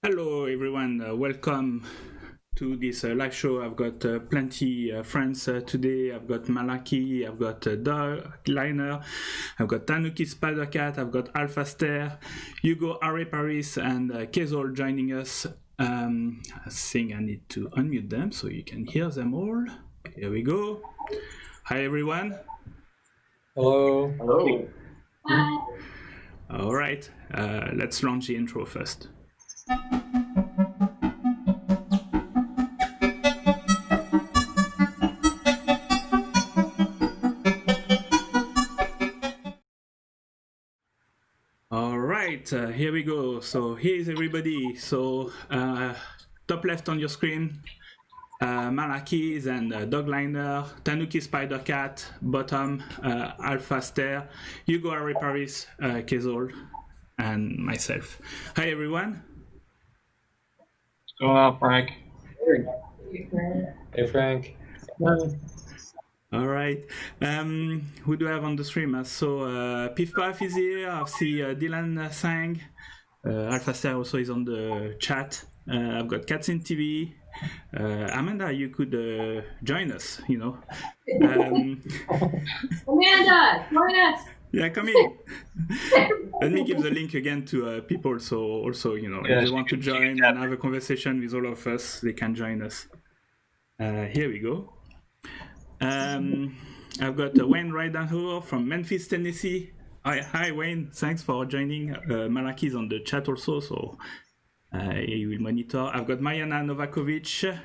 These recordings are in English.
Hello everyone, welcome to this live show. I've got plenty friends today. I've got Malaki, I've got Doug Liner, I've got Tanuki Spidercat, I've got Alpha Stair, Hugo Are Paris, and Kezol joining us. I think I need to unmute them so you can hear them all. Here we go. Hi everyone. Hello. Hello. Hi. All right, let's launch the intro first. All right, here we go. So here's everybody. So top left on your screen, Malakis and Dogliner, Tanuki Spidercat, bottom Alpha Stair, Hugo Are Paris, Kezol, and myself. Hi everyone. What's going on, Frank? Hey, Frank. All right. Who do I have on the stream? So Piff Puff is here. I see Dylan Sang, Alphaster also is on the chat. I've got Cats in TV. Amanda, you could join us, Amanda, join us. Yeah, come in. Let me give the link again to people, so also, if they want to join and have a conversation with all of us, they can join us. Here we go. I've got Wayne Ridenhour from Memphis, Tennessee. Hi, Wayne. Thanks for joining. Malaki is on the chat also, so he will monitor. I've got Mayana Novakovic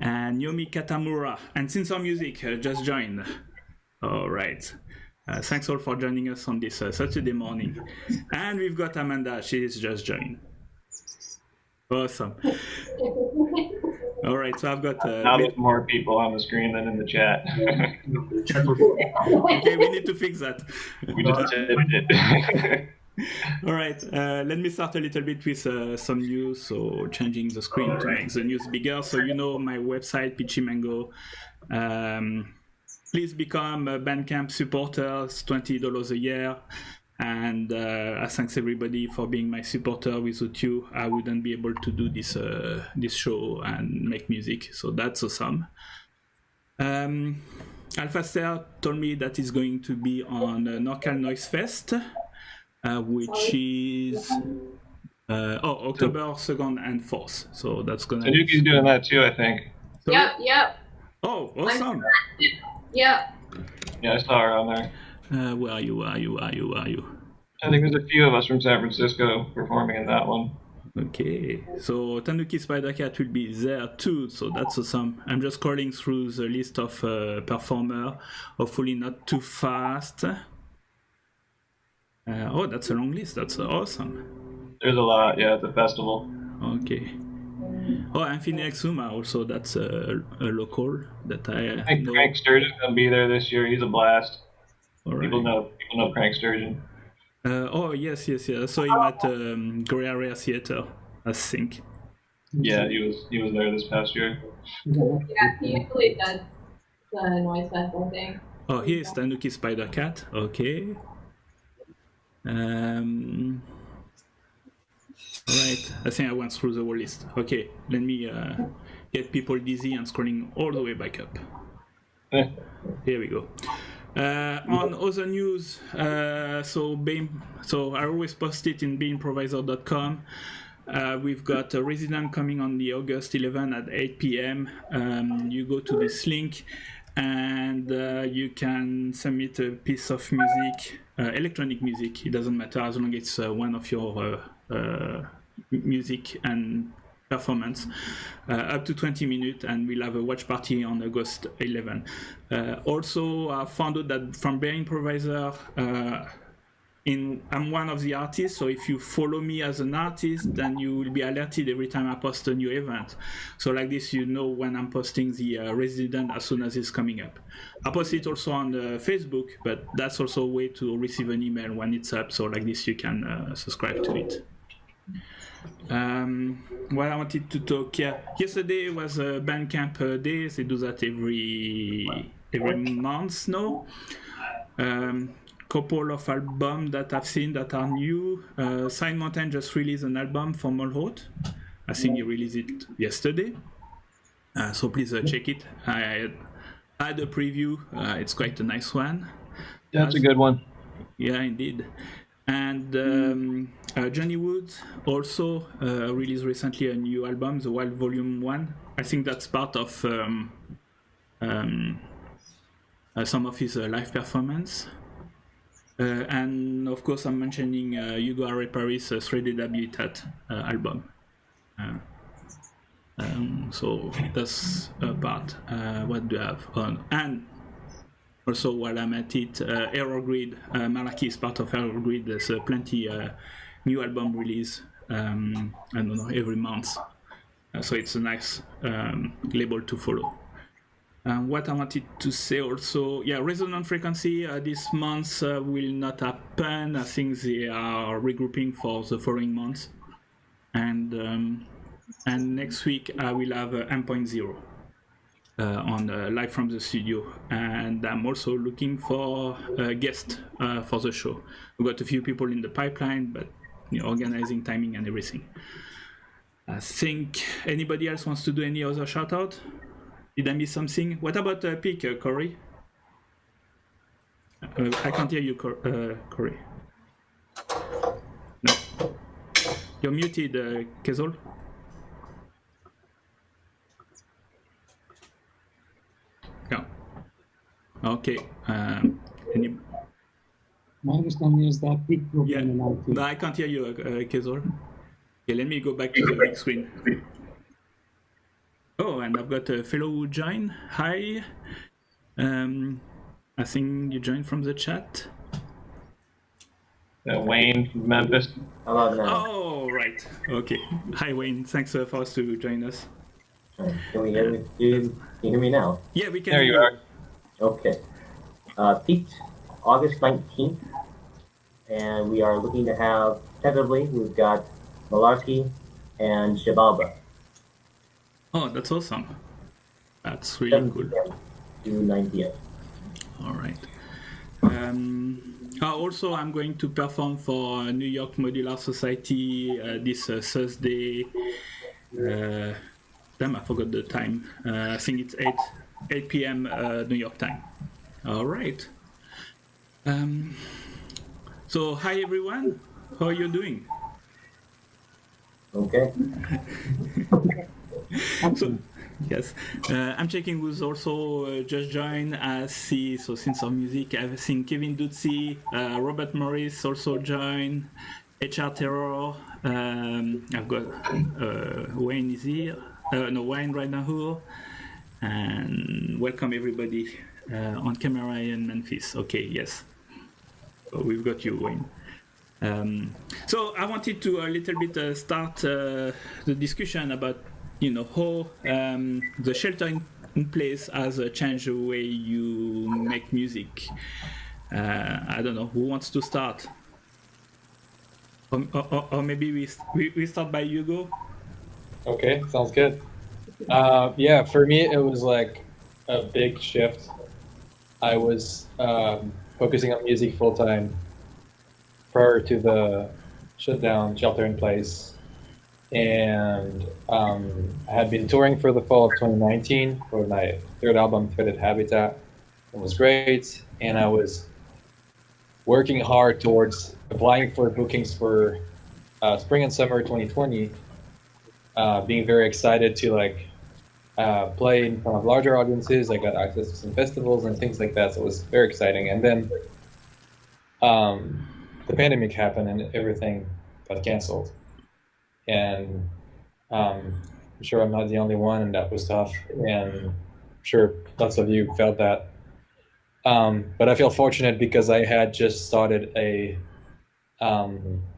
and Yomi Katamura. And Sensor Music just joined. All right. Thanks all for joining us on this Saturday morning. And we've got Amanda. She's just joined. Awesome. All right, so I've got... now there's more people on the screen than in the chat. Okay, we need to fix that. We just did it. All right, let me start a little bit with some news. So changing the screen to make the news bigger. So my website, Peachy Mango. Please become a Bandcamp supporter. It's $20 a year. And I thanks everybody for being my supporter. Without you, I wouldn't be able to do this show and make music. So that's awesome. Alphaster told me that he's going to be on NorCal Noise Fest, which is October 2nd and 4th. So that's going to... Tanuki's doing that too, I think. So, Yep. Oh, awesome. Yep. Yeah, I saw her on there. Where are you? I think there's a few of us from San Francisco performing in that one. Okay, so Tanuki Spidercat will be there too, so that's awesome. I'm just scrolling through the list of performers, hopefully not too fast. Oh, that's a long list, that's awesome. There's a lot, yeah, it's a festival. Okay. Oh, and Phoenix Suma also, that's a local that I think know. Frank Sturgeon's gonna be there this year. He's a blast. All right. People know Frank Sturgeon. Oh yes. I saw him at Grey Area Theater, I think. Yeah, he was there this past year. Yeah, he usually does the Noise Fest, I think. Oh, here's Tanuki Spidercat. Okay. Right, I think I went through the whole list. Okay, let me get people dizzy and scrolling all the way back up. Here we go. On other news, so I always post it in beimproviser.com. We've got a resident coming on the August 11 at 8 p.m. You go to this link and you can submit a piece of music, electronic music. It doesn't matter as long as it's one of your music and performance, up to 20 minutes, and we'll have a watch party on August 11. Also, I found out that from Bear Improviser, I'm one of the artists, so if you follow me as an artist, then you will be alerted every time I post a new event. So like this, you know when I'm posting the resident as soon as it's coming up. I post it also on Facebook, but that's also a way to receive an email when it's up, so like this you can subscribe to it. What I wanted to talk, yesterday was a Bandcamp day. They do that every month now. Couple of albums that I've seen that are new. Sign Mountain just released an album for Molhout. I think he released it yesterday. So please check it. I had a preview. It's quite a nice one. That's a good one. Yeah, indeed. And Johnny Woods also released recently a new album, The Wild Volume 1. I think that's part of some of his live performance. And of course, I'm mentioning Hugo Harry Paris' Threaded Habitat album. So that's a part. What do I have on? And also, while I'm at it, Error Grid, Malaki is part of Error Grid. There's plenty new album release, I don't know, every month. So it's a nice label to follow. What I wanted to say also, Resonant Frequency this month will not happen. I think they are regrouping for the following months. And next week I will have M.0 on live from the studio. And I'm also looking for a guest for the show. We've got a few people in the pipeline, but organizing, timing, and everything. I think anybody else wants to do any other shout out? Did I miss something? What about Peak, Corey? I can't hear you, Corey. No. You're muted, Kezol. No. Okay. My understanding is that Peak will be in and out. No, I can't hear you, Kezol. Okay, let me go back to the big screen. Oh, and I've got a fellow who joined. Hi. I think you joined from the chat. Wayne from Memphis. Hello now. Oh, right. Okay. Hi, Wayne. Thanks for us to join us. Can we hear me? Can you hear me now? Yeah, we can. There you are. Okay. Peaked August 19th, and we are looking to have, tentatively, we've got Malarkey and Shabalba. Oh, that's awesome. That's really cool. To 9 p.m. All right. Also, I'm going to perform for New York Modular Society this Thursday. Damn, I forgot the time. I think it's 8 p.m. New York time. All right. So, hi everyone. How are you doing? Okay. So, yes, I'm checking who's also just joined. I see, so since our music, I've seen Kevin Dutzy, Robert Morris also joined, HR Terror. I've got Wayne is here. No, Wayne right now here. And welcome everybody on camera in Memphis. Okay, yes. So we've got you, Wayne. So I wanted to a little bit start the discussion about how the shelter in place has changed the way you make music. I don't know who wants to start, or maybe we start by Hugo. Okay, sounds good. Yeah, for me it was like a big shift. I was focusing on music full time prior to the shutdown, shelter in place. And I had been touring for the fall of 2019 for my third album, Threaded Habitat. It was great, and I was working hard towards applying for bookings for spring and summer 2020, being very excited to play in front of larger audiences. I got access to some festivals and things like that, so it was very exciting. And then the pandemic happened and everything got canceled. And I'm sure I'm not the only one, and that was tough. And I'm sure lots of you felt that. But I feel fortunate because I had just started a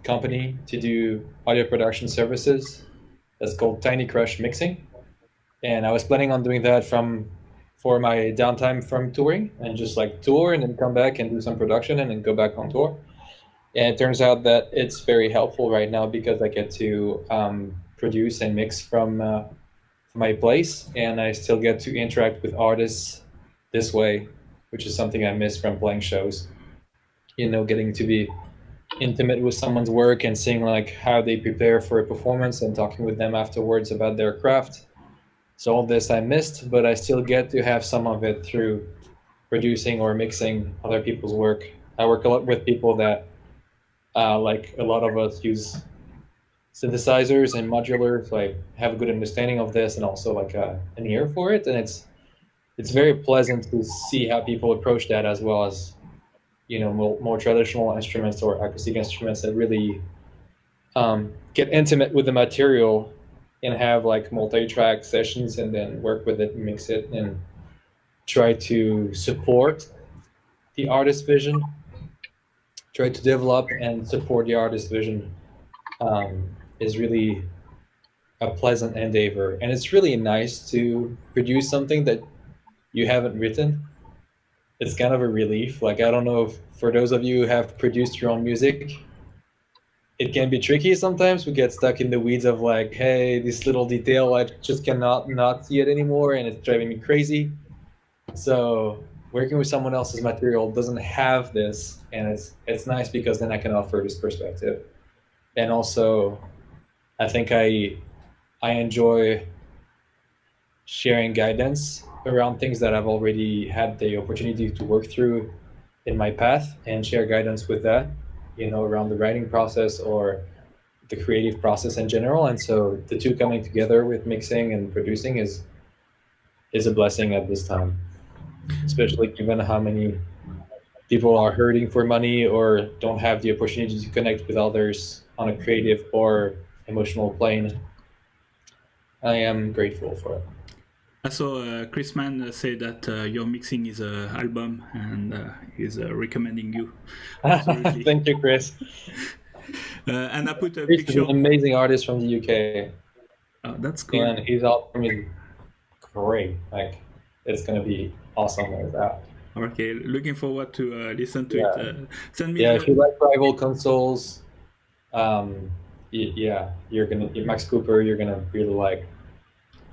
company to do audio production services. That's called Tiny Crush Mixing. And I was planning on doing that for my downtime from touring, and just tour and then come back and do some production and then go back on tour. And it turns out that it's very helpful right now because I get to produce and mix from my place, and I still get to interact with artists this way, which is something I miss from playing shows. Getting to be intimate with someone's work and seeing how they prepare for a performance and talking with them afterwards about their craft. So all this I missed, but I still get to have some of it through producing or mixing other people's work. I work a lot with people that like a lot of us use synthesizers and modulars, so I have a good understanding of this and also an ear for it. And it's very pleasant to see how people approach that, as well as more traditional instruments or acoustic instruments that really get intimate with the material and have multi-track sessions and then work with it and mix it and try to support the artist's vision, try to develop and support the artist's vision is really a pleasant endeavor. And it's really nice to produce something that you haven't written. It's kind of a relief. I don't know if for those of you who have produced your own music, it can be tricky sometimes. We get stuck in the weeds of hey, this little detail, I just cannot not see it anymore, and it's driving me crazy. So working with someone else's material doesn't have this, and it's nice because then I can offer this perspective. and also I think I enjoy sharing guidance around things that I've already had the opportunity to work through in my path, and share guidance with that, around the writing process or the creative process in general. And so the two coming together with mixing and producing is a blessing at this time, especially given how many people are hurting for money or don't have the opportunity to connect with others on a creative or emotional plane. I am grateful for it. I saw Chris Mann say that your mixing is an album, and he's recommending you. Absolutely. Thank you, Chris. And I put a Chris picture. is an amazing artist from the UK. Oh, that's cool. And his album is great. Like, it's gonna be awesome like that. Okay, looking forward to listen to it. Send me. If you like rival consoles, you're gonna Max Cooper. You're gonna really like.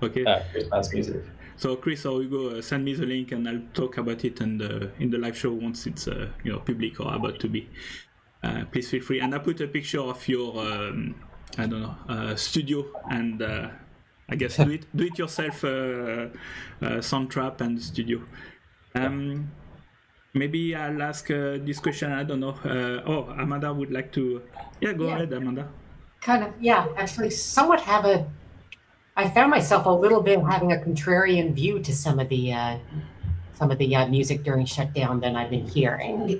Okay. Chris Mann's music. So Chris or Hugo, send me the link and I'll talk about it in the live show once it's public or about to be. Please feel free. And I put a picture of your studio and I guess do it yourself sound trap and studio. Maybe I'll ask this question. I don't know. Amanda would like to. Yeah, go ahead, Amanda. Kind of, yeah. Actually, somewhat I found myself a little bit having a contrarian view to some of the music during shutdown that I've been hearing,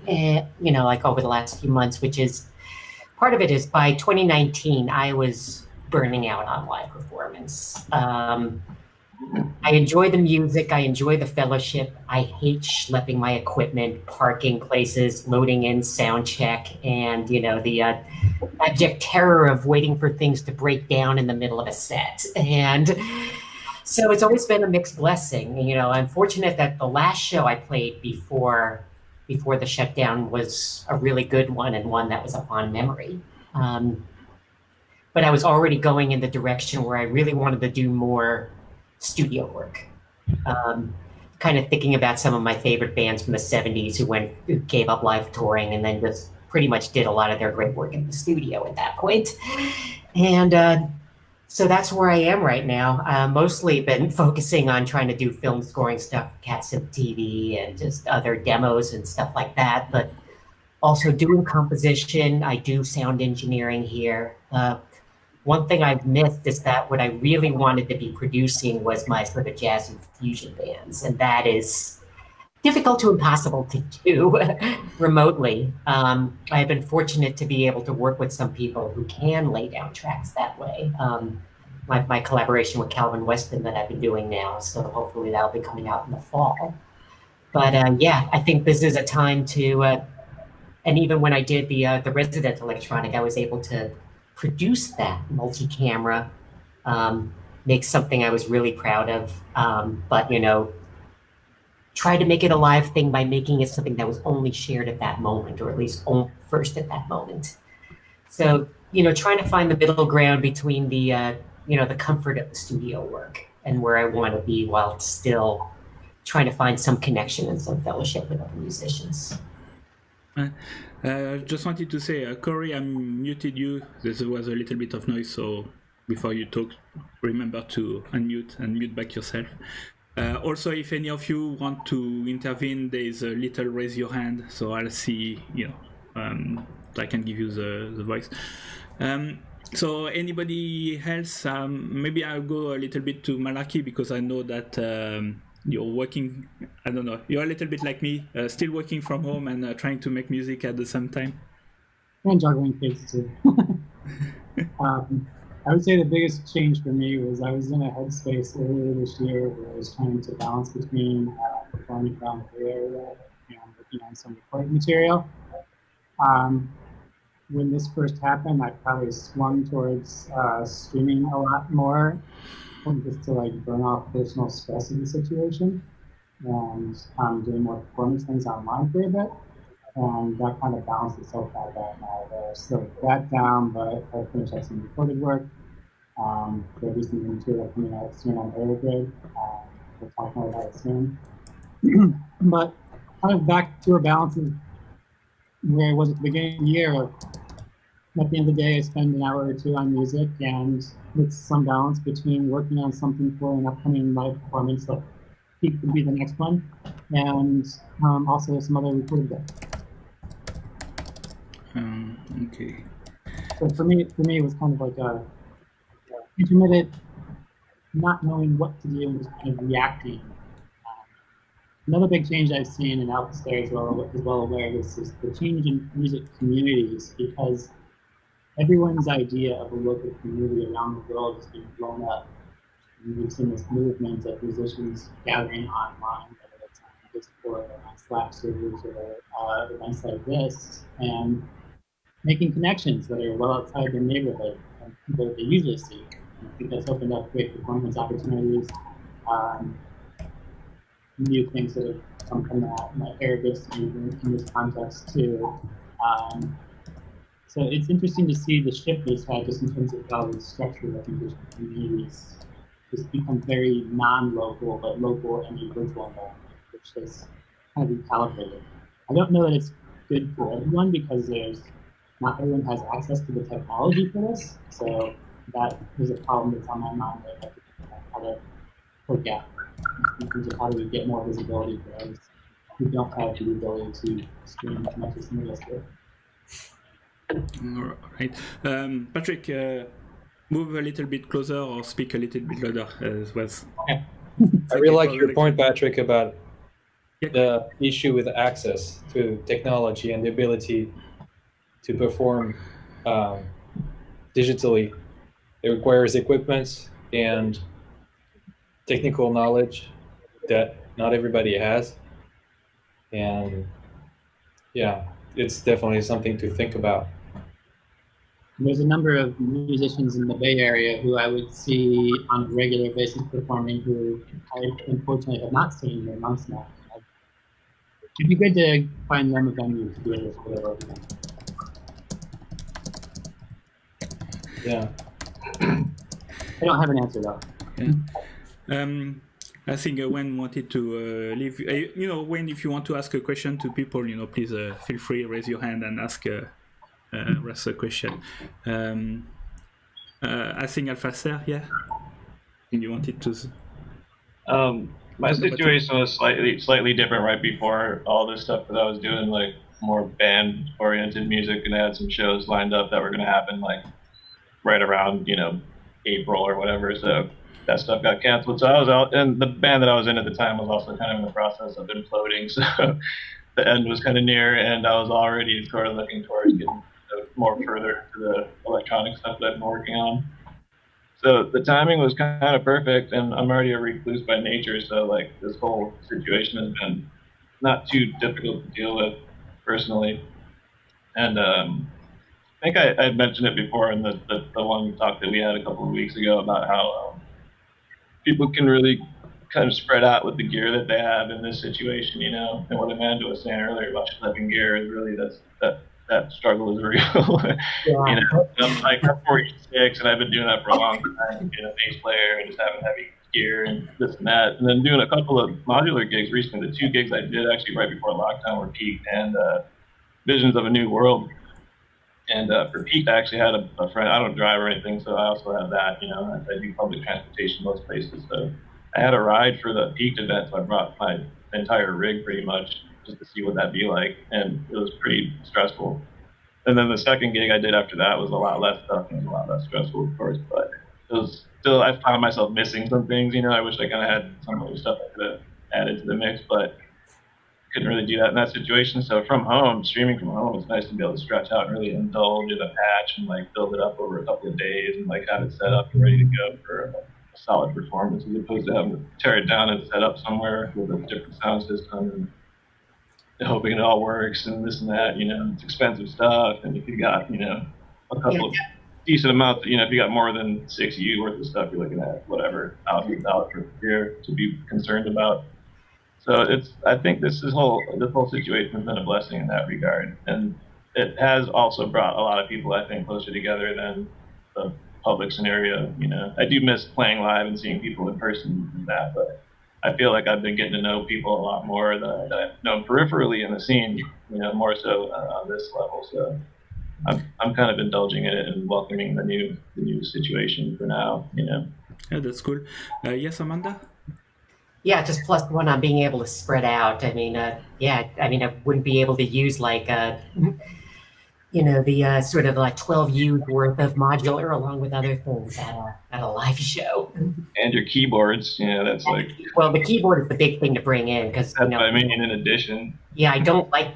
like over the last few months, which is part of it is by 2019, I was burning out on live performance. I enjoy the music. I enjoy the fellowship. I hate schlepping my equipment, parking places, loading in sound check, and, the abject terror of waiting for things to break down in the middle of a set. And so it's always been a mixed blessing. I'm fortunate that the last show I played before the shutdown was a really good one and one that was a fond memory. But I was already going in the direction where I really wanted to do more studio work. Kind of thinking about some of my favorite bands from the 70s who gave up live touring and then just pretty much did a lot of their great work in the studio at that point. And so that's where I am right now. Mostly been focusing on trying to do film scoring stuff, Cats and TV, and just other demos and stuff like that. But also doing composition. I do sound engineering here. One thing I've missed is that what I really wanted to be producing was my sort of jazz and fusion bands, and that is difficult to impossible to do remotely. I've been fortunate to be able to work with some people who can lay down tracks that way. My collaboration with Calvin Weston that I've been doing now, so hopefully that'll be coming out in the fall. But I think this is a time to, and even when I did the resident electronic, I was able to produce that multi-camera, make something I was really proud of, but try to make it a live thing by making it something that was only shared at that moment, or at least first at that moment. So, trying to find the middle ground between the comfort of the studio work and where I want to be while still trying to find some connection and some fellowship with other musicians. Just wanted to say, Corey, I muted you. There was a little bit of noise, so before you talk, remember to unmute and mute back yourself. Also, if any of you want to intervene, there is a little raise your hand, so I'll see, I can give you the voice. So anybody else? Maybe I'll go a little bit to Malaki, because I know that you're working, I don't know, you're a little bit like me, still working from home and trying to make music at the same time. And juggling kids too. I would say the biggest change for me was I was in a headspace earlier this year where I was trying to balance between performing around the Bay Area and working on some recording material. When this first happened, I probably swung towards streaming a lot more, just to burn off personal stress in the situation, and doing more performance things online for a bit. And that kind of balanced itself back out now. There's still that down, but I finished up some recorded work. There'll be some new material coming out soon on Aerogrid. We'll talk more about it soon. But kind of back to a balance of where I was at the beginning of the year of at the end of the day, I spend an hour or two on music, and it's some balance between working on something for an upcoming live performance, like Peak would be the next one, and also some other recorded work. Okay. So for me, it was kind of like a intermittent, not knowing what to do and just kind of reacting. Another big change I've seen, and Alex there as well aware of this, is the change in music communities, because everyone's idea of a local community around the world has been blown up. And we've seen this movement of musicians gathering online, whether it's on Discord or on Slack servers or events like this, and making connections that are well outside their neighborhood and people that they usually see. And I think that's opened up great performance opportunities, new things that have come from that, and that air gets to in this context too. So it's interesting to see the shift that's had just in terms of how the structure of musician communities just become very non-local, but local in a virtual environment, which is kind of recalibrated. I don't know that it's good for everyone, because not everyone has access to the technology for this. So that is a problem that's on my mind that I have to think about how to look at in terms of how do we get more visibility for those who don't have the ability to stream as much as some of us do. All right. Patrick, move a little bit closer or speak a little bit louder as well. I really like your point, Patrick, about the issue with access to technology and the ability to perform digitally. It requires equipment and technical knowledge that not everybody has. And yeah, it's definitely something to think about. There's a number of musicians in the Bay Area who I would see on a regular basis performing, who I unfortunately have not seen in months now. It'd be good to find them a venue to do this for their event. Yeah. I don't have an answer though. Yeah. I think Wayne wanted to leave. Wayne, if you want to ask a question to people, please feel free, raise your hand and ask Russ a question. I think Alphaser, yeah? You wanted to... My situation was slightly different right before all this stuff, because I was doing like more band-oriented music, and I had some shows lined up that were going to happen like right around, April or whatever. So that stuff got canceled. So I was out, and the band that I was in at the time was also kind of in the process of imploding. So the end was kind of near, and I was already sort of looking towards getting more further to the electronic stuff that I've been working on. So the timing was kind of perfect, and I'm already a recluse by nature, so like this whole situation has been not too difficult to deal with personally. And I think I had mentioned it before in the one talk that we had a couple of weeks ago about how people can really kind of spread out with the gear that they have in this situation, and what Amanda was saying earlier about schlepping gear is really that struggle is real. Yeah. I'm 46 and I've been doing that for a long time, being a bass player and just having heavy gear and this and that, and then doing a couple of modular gigs recently. The 2 gigs I did actually right before lockdown were Peak and Visions of a New World. And for Peak, I actually had a friend. I don't drive or anything, so I also have that. I do public transportation most places, so I had a ride for the Peak event, so I brought my entire rig pretty much just to see what that'd be like, and it was pretty stressful. And then the second gig I did after that was a lot less stuff and a lot less stressful, of course, but it was still, I found myself missing some things, I wish I kind of had some other stuff I could have added to the mix, but couldn't really do that in that situation. So from home, streaming from home, it's nice to be able to stretch out and really indulge in a patch and like build it up over a couple of days and like have it set up and ready to go for a solid performance, as opposed to having to tear it down and set up somewhere with a different sound system and hoping it all works and this and that. It's expensive stuff, and if you got a couple of decent amounts, if you got more than 6 U worth of stuff, you're looking at whatever $1,000 worth of gear to be concerned about. So I think this whole situation has been a blessing in that regard, and it has also brought a lot of people, I think, closer together than the public scenario. I do miss playing live and seeing people in person and that, but I feel like I've been getting to know people a lot more that I've known peripherally in the scene, more so on this level. So I'm kind of indulging in it and welcoming the new situation for now. Yeah, that's cool. Yes, Amanda. Yeah, just +1 on being able to spread out. I mean, I wouldn't be able to use like the sort of like 12 U's worth of modular along with other things at a live show. And your keyboards, that's like. Well, the keyboard is the big thing to bring in because that's what I mean. In addition. Yeah, I don't like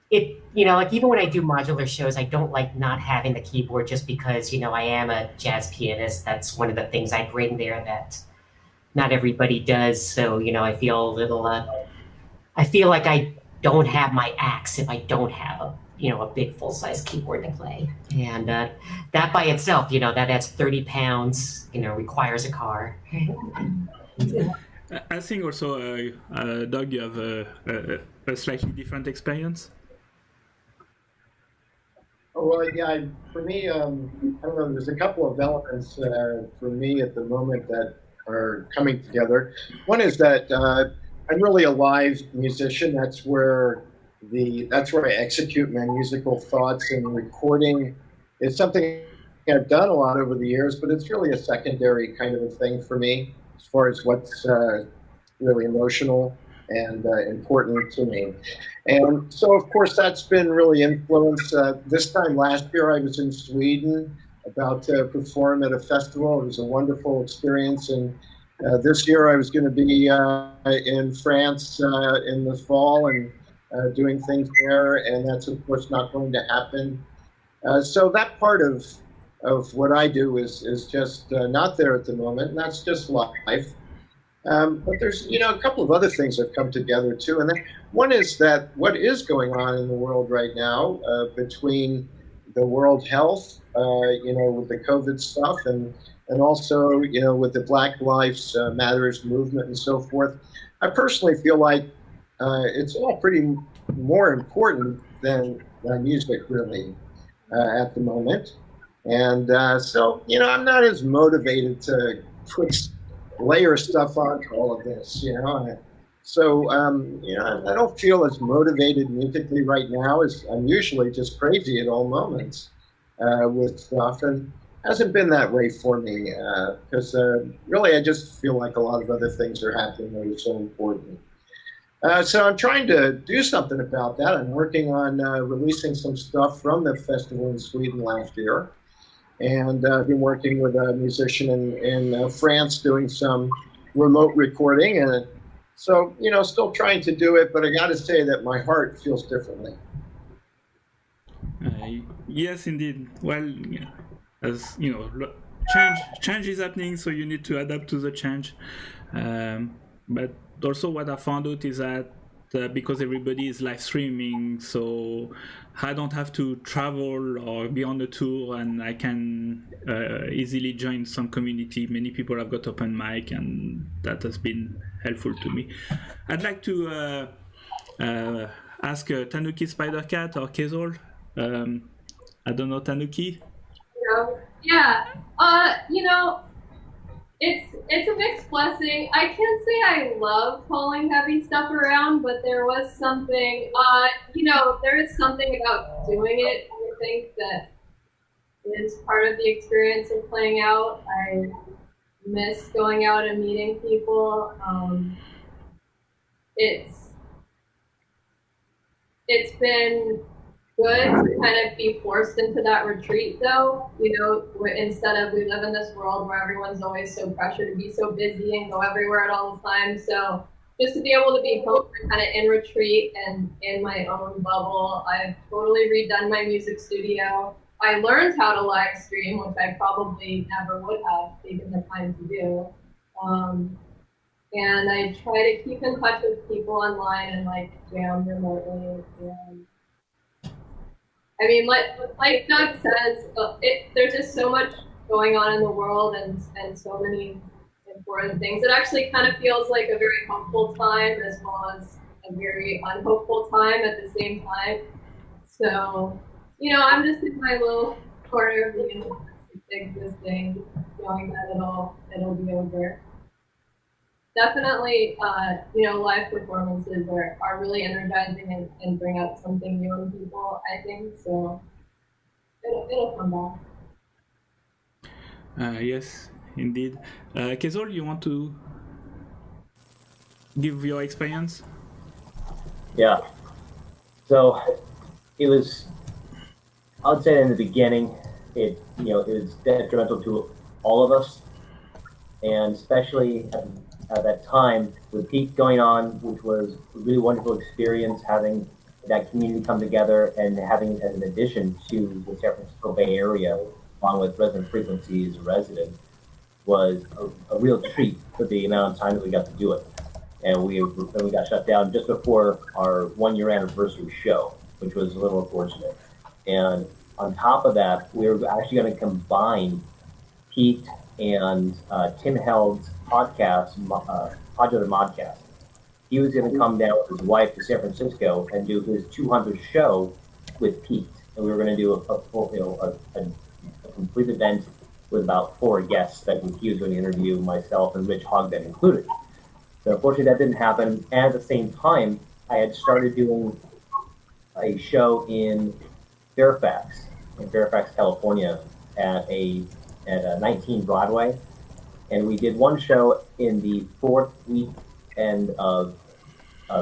it. Like even when I do modular shows, I don't like not having the keyboard just because I am a jazz pianist. That's one of the things I bring there that not everybody does. So I feel a little. I feel like I don't have my axe if I don't have a big full-size keyboard to play. And that by itself, that adds 30 pounds, requires a car. I think also, Doug, you have a slightly different experience. Well, yeah, for me, I don't know, there's a couple of elements for me at the moment that are coming together. One is that I'm really a live musician. That's where I execute my musical thoughts, and recording is something I've done a lot over the years, but it's really a secondary kind of a thing for me as far as what's really emotional and important to me. And so, of course, that's been really influenced. This time last year, I was in Sweden about to perform at a festival. It was a wonderful experience. And this year, I was going to be in France in the fall and doing things there. And that's, of course, not going to happen. So that part of what I do is just not there at the moment. And that's just life. But there's, a couple of other things that have come together too. And one is that what is going on in the world right now between the World Health, with the COVID stuff and also, with the Black Lives Matters movement and so forth. I personally feel like it's all pretty more important than music really at the moment. And so, I'm not as motivated to layer stuff onto all of this, So, I don't feel as motivated musically right now as I'm usually just crazy at all moments with stuff. And hasn't been that way for me because really I just feel like a lot of other things are happening that are so important. So I'm trying to do something about that. I'm working on releasing some stuff from the festival in Sweden last year. And I've been working with a musician in France doing some remote recording. And so, still trying to do it, but I got to say that my heart feels differently. Yes, indeed. Well, as change is happening, so you need to adapt to the change. But also what I found out is that because everybody is live streaming, so I don't have to travel or be on the tour, and I can easily join some community. Many people have got open mic, and that has been helpful to me. I'd like to ask Tanuki Spidercat or Kezol. I don't know, Tanuki? Yeah. It's a mixed blessing. I can't say I love hauling heavy stuff around, but there was something, there is something about doing it. I think that is part of the experience of playing out. I miss going out and meeting people. It's been good to kind of be forced into that retreat though, instead of we live in this world where everyone's always so pressured to be so busy and go everywhere at all the time. So just to be able to be home and kind of in retreat and in my own bubble. I've totally redone my music studio. I learned how to live stream, which I probably never would have taken the time to do. And I try to keep in touch with people online and jam remotely. And I mean, like Doug says, there's just so much going on in the world and so many important things. It actually kind of feels like a very hopeful time as well as a very unhopeful time at the same time. So, I'm just in my little corner of the universe existing, knowing that it'll be over. Definitely, live performances are really energizing and bring out something new in people, I think. So, It'll come back. Yes, indeed. Kezol, you want to give your experience? Yeah. So it was, I would say in the beginning, it was detrimental to all of us, and especially at that time with Peak going on, which was a really wonderful experience, having that community come together and having it as an addition to the San Francisco Bay Area, along with Resonant Frequencies resident, was a real treat for the amount of time that we got to do it. And we got shut down just before our 1 year anniversary show, which was a little unfortunate. And on top of that, we were actually going to combine Pete and Tim Held's podcast, Popular Modcast. He was going to come down with his wife to San Francisco and do his 200th show with Pete, and we were going to do a complete event with about 4 guests that he was going to interview, myself and Rich Hogben included. So unfortunately, that didn't happen. And at the same time, I had started doing a show in Fairfax, California, at 19 Broadway, and we did one show in the 4th weekend of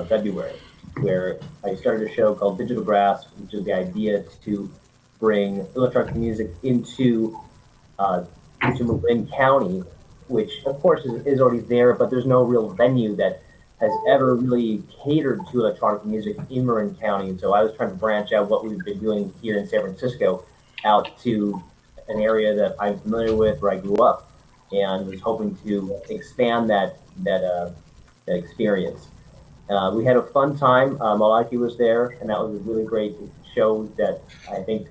February, where I started a show called Digital Grass, which is the idea to bring electronic music into Marin County, which of course is already there, but there's no real venue that has ever really catered to electronic music in Marin County. And so I was trying to branch out what we've been doing here in San Francisco out to an area that I'm familiar with, where I grew up, and was hoping to expand that experience. We had a fun time. Malaki was there, and that was a really great show that I think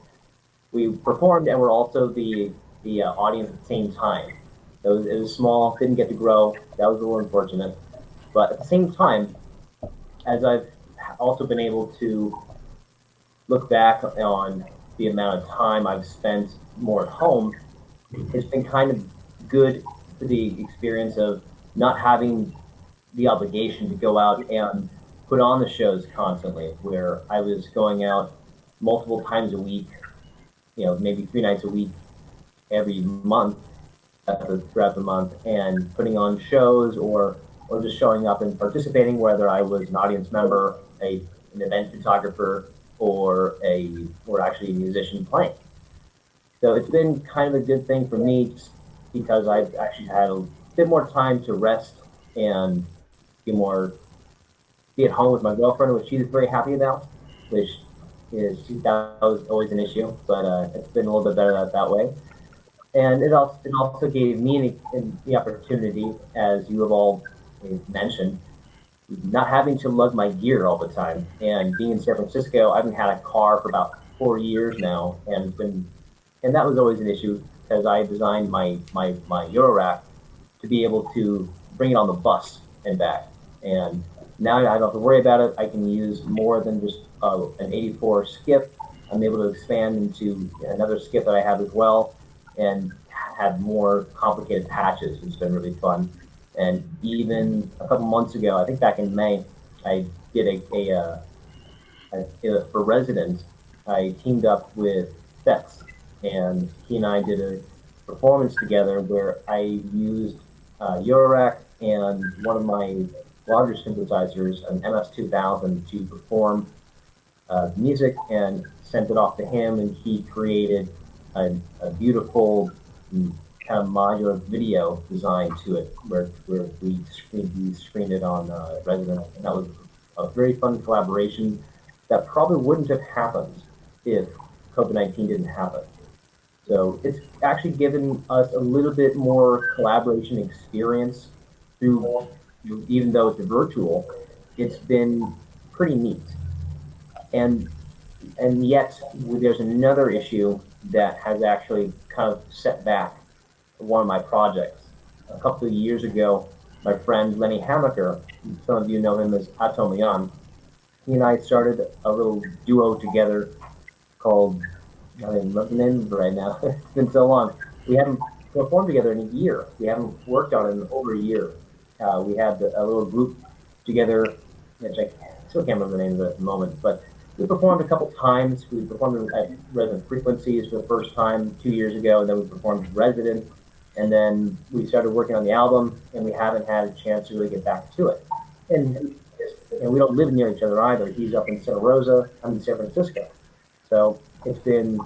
we performed, and we're also the audience at the same time. It was small, didn't get to grow. That was a little unfortunate. But at the same time, as I've also been able to look back on the amount of time I've spent more at home, it's been kind of good for the experience of not having the obligation to go out and put on the shows constantly, where I was going out multiple times a week, maybe 3 nights a week every month throughout the month, and putting on shows or just showing up and participating, whether I was an audience member, an event photographer, or actually a musician playing. So it's been kind of a good thing for me, just because I've actually had a bit more time to rest and be at home with my girlfriend, which she's very happy about, which that was always an issue, but it's been a little bit better that way. And it also gave me the opportunity, as you have all mentioned, not having to lug my gear all the time. And being in San Francisco, I haven't had a car for about 4 years now, and that was always an issue, because I designed my eurorack to be able to bring it on the bus and back. And now I don't have to worry about it. I can use more than just an 84 skip. I'm able to expand into another skip that I have as well, and have more complicated patches. It's been really fun. And even a couple months ago, I think back in May, I did for residents, I teamed up with Sets, and he and I did a performance together where I used Eurorack and one of my larger synthesizers, an MS-2000, to perform music, and sent it off to him, and he created a beautiful kind of modular video design to it, where we screened it on Resident, and that was a very fun collaboration that probably wouldn't have happened if COVID-19 didn't happen. So it's actually given us a little bit more collaboration experience through, even though it's virtual, it's been pretty neat. And yet there's another issue that has actually kind of set back one of my projects. A couple of years ago, my friend Lenny Hamaker, some of you know him as Atom Leon, he and I started a little duo together called, I don't even remember the name right now, it's been so long. We haven't performed together in a year. We haven't worked on it in over a year. We had a little group together, which I still can't remember the name of it at the moment, but we performed a couple times. We performed at Resident Frequencies for the first time 2 years ago, and then we performed Resident, and then we started working on the album, and we haven't had a chance to really get back to it. And we don't live near each other either. He's up in Santa Rosa, I'm in San Francisco. So it's been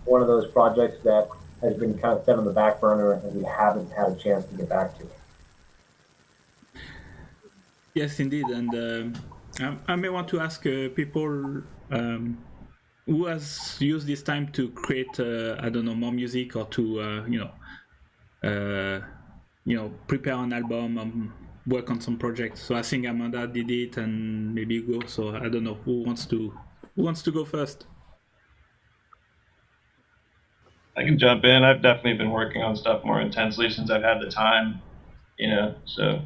one of those projects that has been kind of set on the back burner, and we haven't had a chance to get back to it. Yes, indeed. And I may want to ask people who has used this time to create, I don't know, more music, or to, prepare an album, work on some projects. So I think Amanda did it, and maybe you go. So I don't know who wants to go first. I can jump in. I've definitely been working on stuff more intensely since I've had the time, so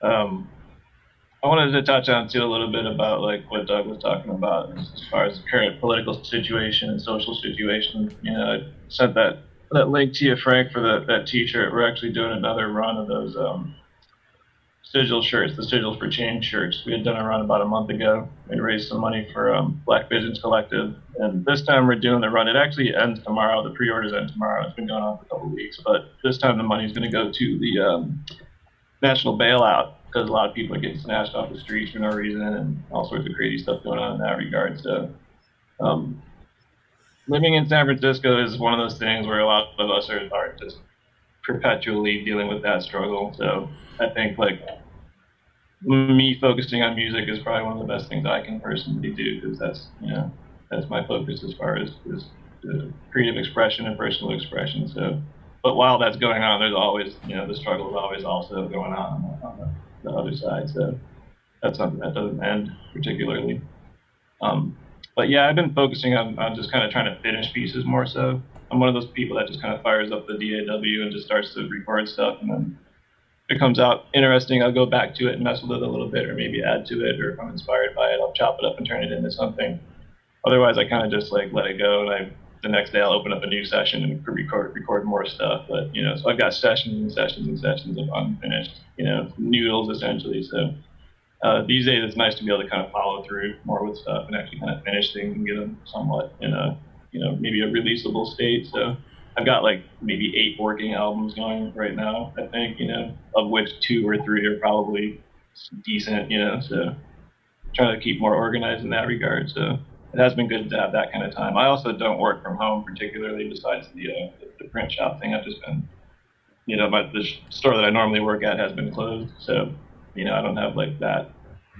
I wanted to touch on too a little bit about like what Doug was talking about as far as the current political situation and social situation. I sent that link to you, Frank, for that t-shirt. We're actually doing another run of those sigil shirts, the Sigils for Change shirts. We had done a run about a month ago. We raised some money for Black Visions Collective, and this time we're doing the run. It actually ends tomorrow. The pre-orders end tomorrow. It's been going on for a couple of weeks, but this time the money's going to go to the national bailout, because a lot of people are getting snatched off the streets for no reason, and all sorts of crazy stuff going on in that regard. So living in San Francisco is one of those things where a lot of us are just perpetually dealing with that struggle. So I think like me focusing on music is probably one of the best things I can personally do, because that's my focus as far as creative expression and personal expression. So, but while that's going on, there's always, the struggle is always also going on the other side. So that's something that doesn't end particularly. But yeah, I've been focusing on just kind of trying to finish pieces more so. I'm one of those people that just kind of fires up the DAW and just starts to record stuff, and then if it comes out interesting, I'll go back to it and mess with it a little bit, or maybe add to it, or if I'm inspired by it, I'll chop it up and turn it into something. Otherwise, I kind of just like let it go, and the next day I'll open up a new session and record more stuff. But so I've got sessions and sessions and sessions of unfinished, noodles essentially. So these days it's nice to be able to kind of follow through more with stuff and actually kind of finish things and get them somewhat in a maybe a releasable state. So I've got like maybe 8 working albums going right now, I think, of which 2 or 3 are probably decent, so trying to keep more organized in that regard. So it has been good to have that kind of time. I also don't work from home particularly, besides the print shop thing. I've just been, the store that I normally work at has been closed. So, I don't have like that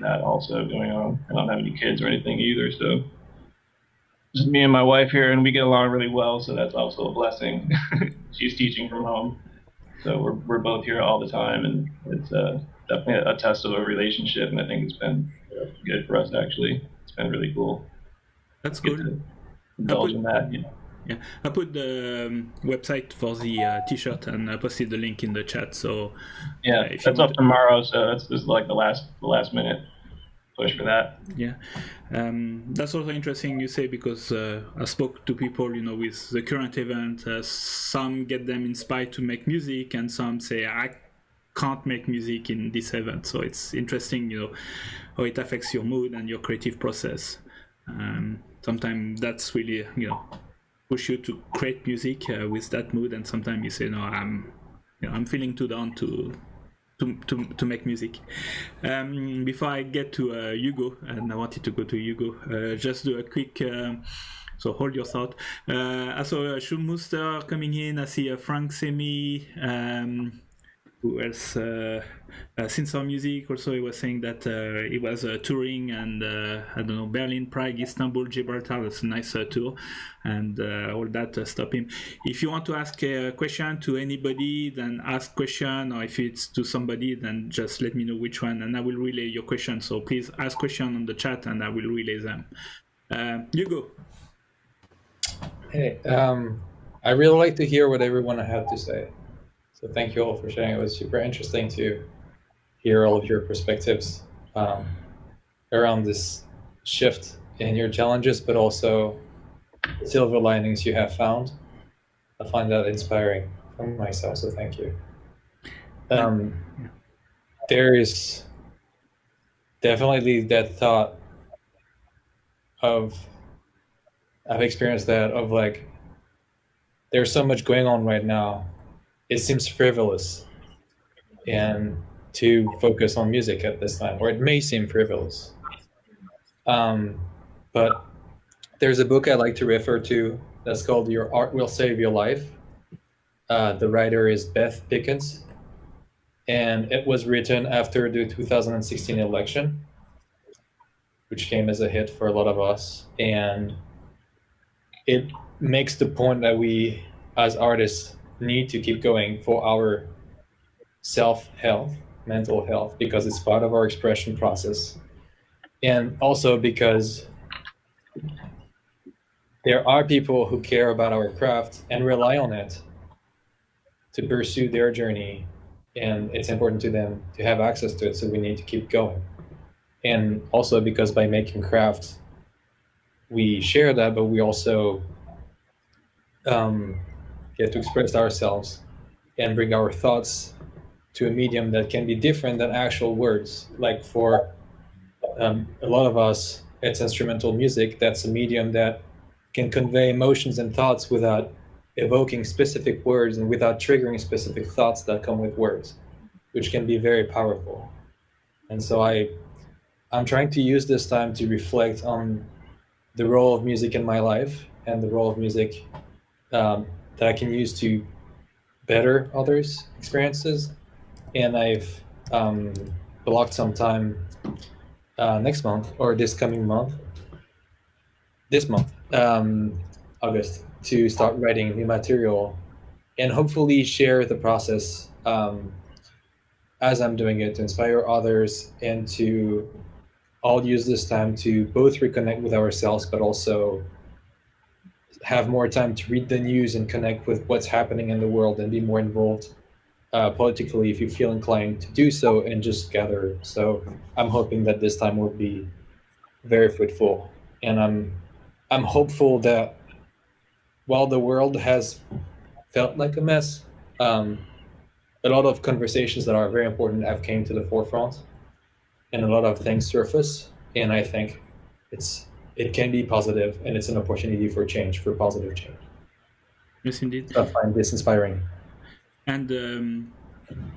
also going on. I don't have any kids or anything either. So just me and my wife here, and we get along really well. So that's also a blessing. She's teaching from home. So we're both here all the time, and it's definitely a test of a relationship. And I think it's been good for us, actually. It's been really cool. That's good. Indulge in that, Yeah, I put the website for the t-shirt, and I posted the link in the chat. So yeah, that's up tomorrow. So this is like the last minute push for that. Yeah, that's also interesting you say, because I spoke to people, with the current event. Some get them inspired to make music, and some say I can't make music in this event. So it's interesting, how it affects your mood and your creative process. Sometimes that's really, push you to create music with that mood, and sometimes you say, no, I'm feeling too down to make music. Before I get to Hugo, and I wanted to go to Hugo, just do a quick. So hold your thought. I saw Schulmuster coming in. I see Franck Semi. Who else? Sincere Music also, he was saying that he was touring, and I don't know, Berlin, Prague, Istanbul, Gibraltar. That's a nice tour, and all that stop him. If you want to ask a question to anybody, then ask question, or if it's to somebody, then just let me know which one, and I will relay your question. So please ask question on the chat, and I will relay them. You go. Hey, I really like to hear what everyone had to say. So thank you all for sharing. It was super interesting to hear all of your perspectives around this shift in your challenges, but also the silver linings you have found. I find that inspiring for myself, so thank you. There is definitely that thought I've experienced that of like, there's so much going on right now. It seems frivolous and to focus on music at this time, or it may seem frivolous. But there's a book I like to refer to that's called Your Art Will Save Your Life. The writer is Beth Pickens, and it was written after the 2016 election, which came as a hit for a lot of us. And it makes the point that we, as artists, need to keep going for our self-health, mental health, because it's part of our expression process. And also because there are people who care about our craft and rely on it to pursue their journey, and it's important to them to have access to it, so we need to keep going. And also because by making craft, we share that, but we also get to express ourselves and bring our thoughts to a medium that can be different than actual words. Like for a lot of us, it's instrumental music. That's a medium that can convey emotions and thoughts without evoking specific words and without triggering specific thoughts that come with words, which can be very powerful. And so I'm trying to use this time to reflect on the role of music in my life and the role of music that I can use to better others' experiences. And I've blocked some time next month, or this coming month, August, to start writing new material and hopefully share the process as I'm doing it, to inspire others and to all use this time to both reconnect with ourselves, but also have more time to read the news and connect with what's happening in the world and be more involved politically if you feel inclined to do so, and just gather. So I'm hoping that this time will be very fruitful, and I'm hopeful that while the world has felt like a mess, a lot of conversations that are very important have came to the forefront, and a lot of things surface, and I think it can be positive, and it's an opportunity for change, for positive change. Yes, indeed. So I find this inspiring. And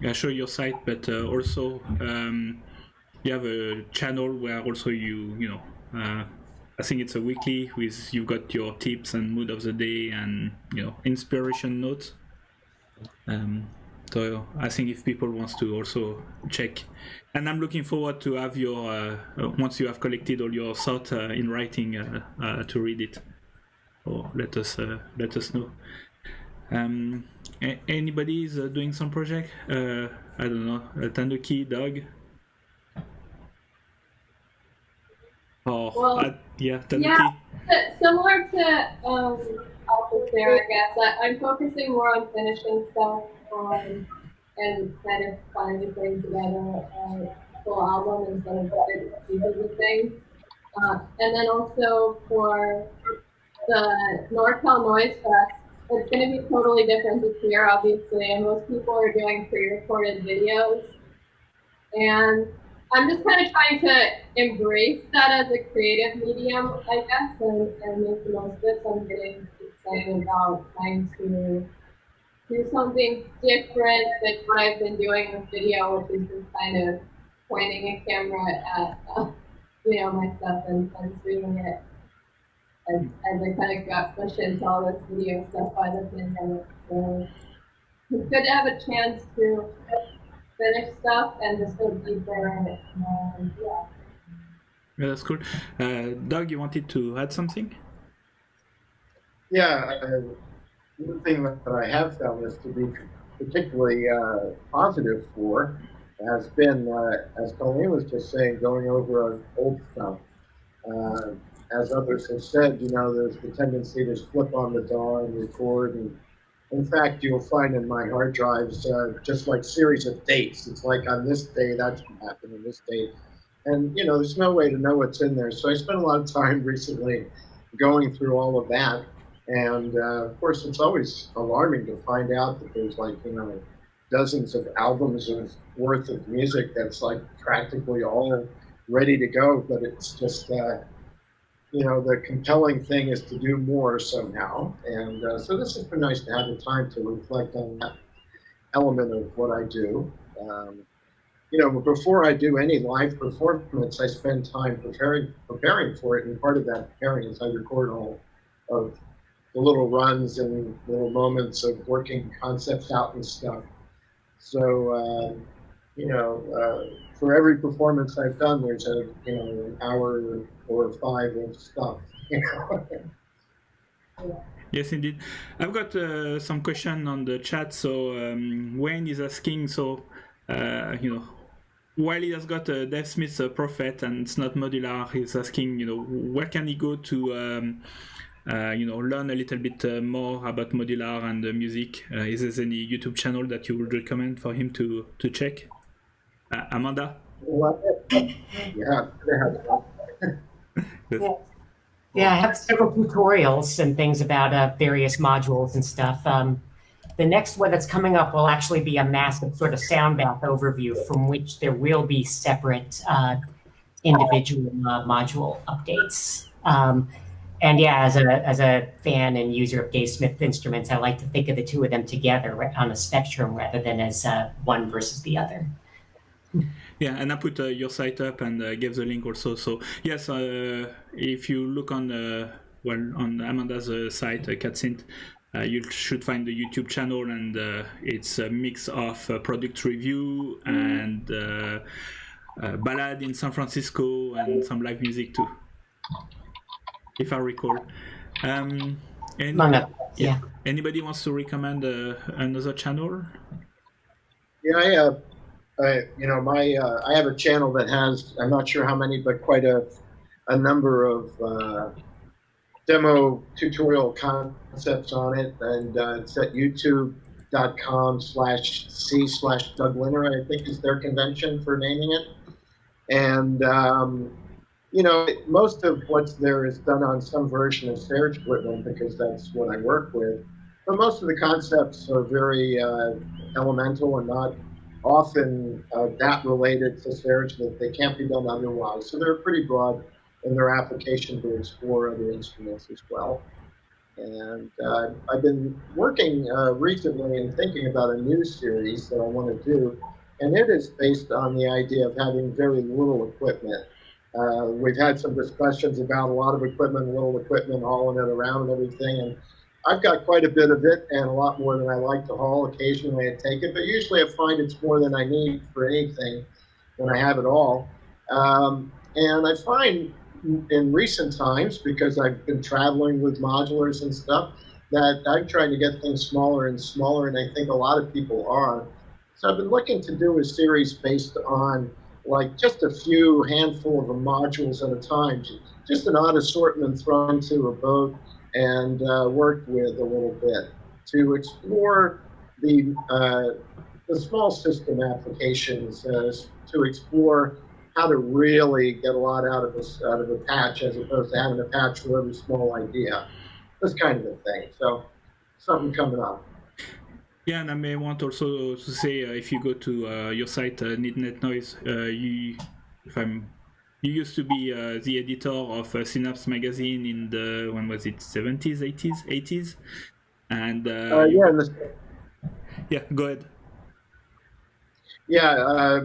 I show your site, but also you have a channel where also I think it's a weekly with, you've got your tips and mood of the day and inspiration notes. So I think if people wants to also check, and I'm looking forward to have your once you have collected all your thoughts in writing to read it, or let us know. Anybody is doing some project? I don't know, Tanuki, Doug? Tanuki. Yeah, similar to Alpha's there, I guess. I'm focusing more on finishing stuff and kind of finally putting together a full album instead of pieces of things. And then also for the NorCal Noise Fest, it's going to be totally different this year, obviously, and most people are doing pre-recorded videos. And I'm just kind of trying to embrace that as a creative medium, I guess, and make the most of it. So I'm getting excited about trying to do something different than what I've been doing with video, which is just kind of pointing a camera at my stuff and streaming it as I kind of got pushed into all this video stuff by the pandemic. So it's good to have a chance to finish stuff and just go deeper. Yeah, that's cool. Doug, you wanted to add something? Yeah, one thing that I have found this to be particularly positive for has been, as Colleen was just saying, going over old stuff. As others have said, there's the tendency to flip on the DAW and record. And in fact, you'll find in my hard drives just like series of dates. It's like on this day, that's what happened on this date. And, there's no way to know what's in there. So I spent a lot of time recently going through all of that. And of course, it's always alarming to find out that there's dozens of albums worth of music that's like practically all ready to go, but it's just the compelling thing is to do more somehow. And so this has been nice to have the time to reflect on that element of what I do. Before I do any live performance, I spend time preparing for it. And part of that preparing is I record all of the little runs and little moments of working concepts out and stuff. So, for every performance I've done, there's an hour or 5 of stuff. Yes, indeed. I've got some question on the chat. So Wayne is asking, while he has got Dave Smith's Prophet and it's not modular, he's asking, where can he go to, learn a little bit more about modular and music? Is there any YouTube channel that you would recommend for him to check? Amanda? Yeah. Yeah, I have several tutorials and things about various modules and stuff. The next one that's coming up will actually be a massive sort of sound bath overview from which there will be separate individual module updates. And yeah, as a fan and user of Dave Smith instruments, I like to think of the two of them together on a spectrum rather than as one versus the other. Yeah, and I put your site up and gave the link also. So yes, if you look on on Amanda's site, CatSynth, you should find the YouTube channel, and it's a mix of product review and ballad in San Francisco and some live music too, if I recall. Anybody wants to recommend another channel? Yeah, I have a channel that has, I'm not sure how many, but quite a number of demo tutorial concepts on it, and it's at youtube.com/c/Doug Linner, I think is their convention for naming it. And, most of what's there is done on some version of Serge equipment because that's what I work with. But most of the concepts are very elemental and not often that related to Serge that they can't be done otherwise. So they're pretty broad in their application to explore other instruments as well. And I've been working recently and thinking about a new series that I want to do, and it is based on the idea of having very little equipment. We've had some discussions about a lot of equipment, little equipment, hauling it around and everything, and I've got quite a bit of it and a lot more than I like to haul. Occasionally I take it, but usually I find it's more than I need for anything when I have it all. And I find in recent times, because I've been traveling with modulars and stuff, that I'm trying to get things smaller and smaller, and I think a lot of people are. So I've been looking to do a series based on like just a few handful of modules at a time, just an odd assortment thrown into a boat and worked with a little bit to explore the small system applications, to explore how to really get a lot out of a patch as opposed to having a patch for every small idea. This kind of a thing. So something coming up. Yeah, and I may want also to say if you go to your site, Net Noise, you used to be the editor of Synapse magazine in the, when was it, 70s, 80s? And yeah, go ahead. Yeah,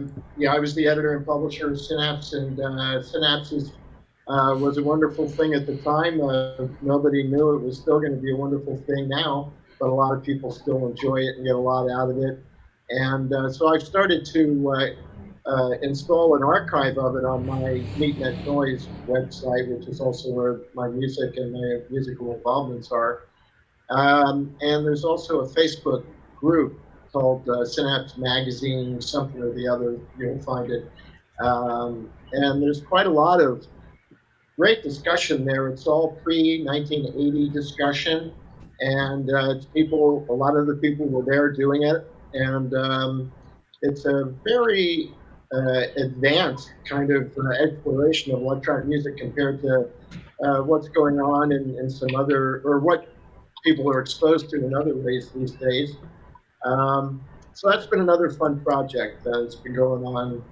I was the editor and publisher of Synapse, and Synapse was a wonderful thing at the time. Nobody knew it was still going to be a wonderful thing now, but a lot of people still enjoy it and get a lot out of it. And so I started to install an archive of it on my Net Noise website, which is also where my music and my musical involvements are. And there's also a Facebook group called Synapse Magazine, something or the other, you'll find it. And there's quite a lot of great discussion there. It's all pre-1980 discussion, and it's people, a lot of the people were there doing it, and it's a very advanced kind of exploration of electronic music compared to what's going on in some other, or what people are exposed to in other ways these days. So that's been another fun project that's been going on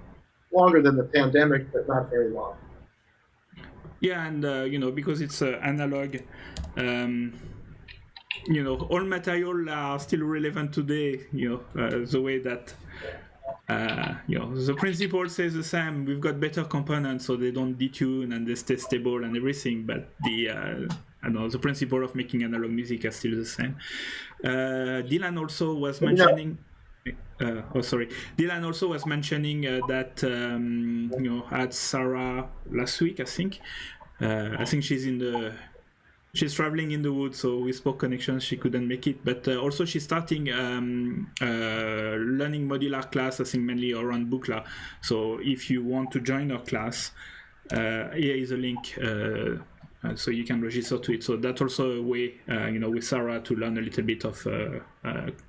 longer than the pandemic, but not very long. Yeah, and because it's analog, all material are still relevant today. The way that the principle says the same. We've got better components, so they don't detune and they stay stable and everything. But the principle of making analog music are still the same. Dylan also was mentioning. Dylan also was mentioning that at Sarah last week. I think she's traveling in the woods, so with poor connection she couldn't make it. But also she's starting learning modular class, I think mainly around Buchla. So if you want to join her class, here is a link. So you can register to it. So that's also a way, with Sarah to learn a little bit of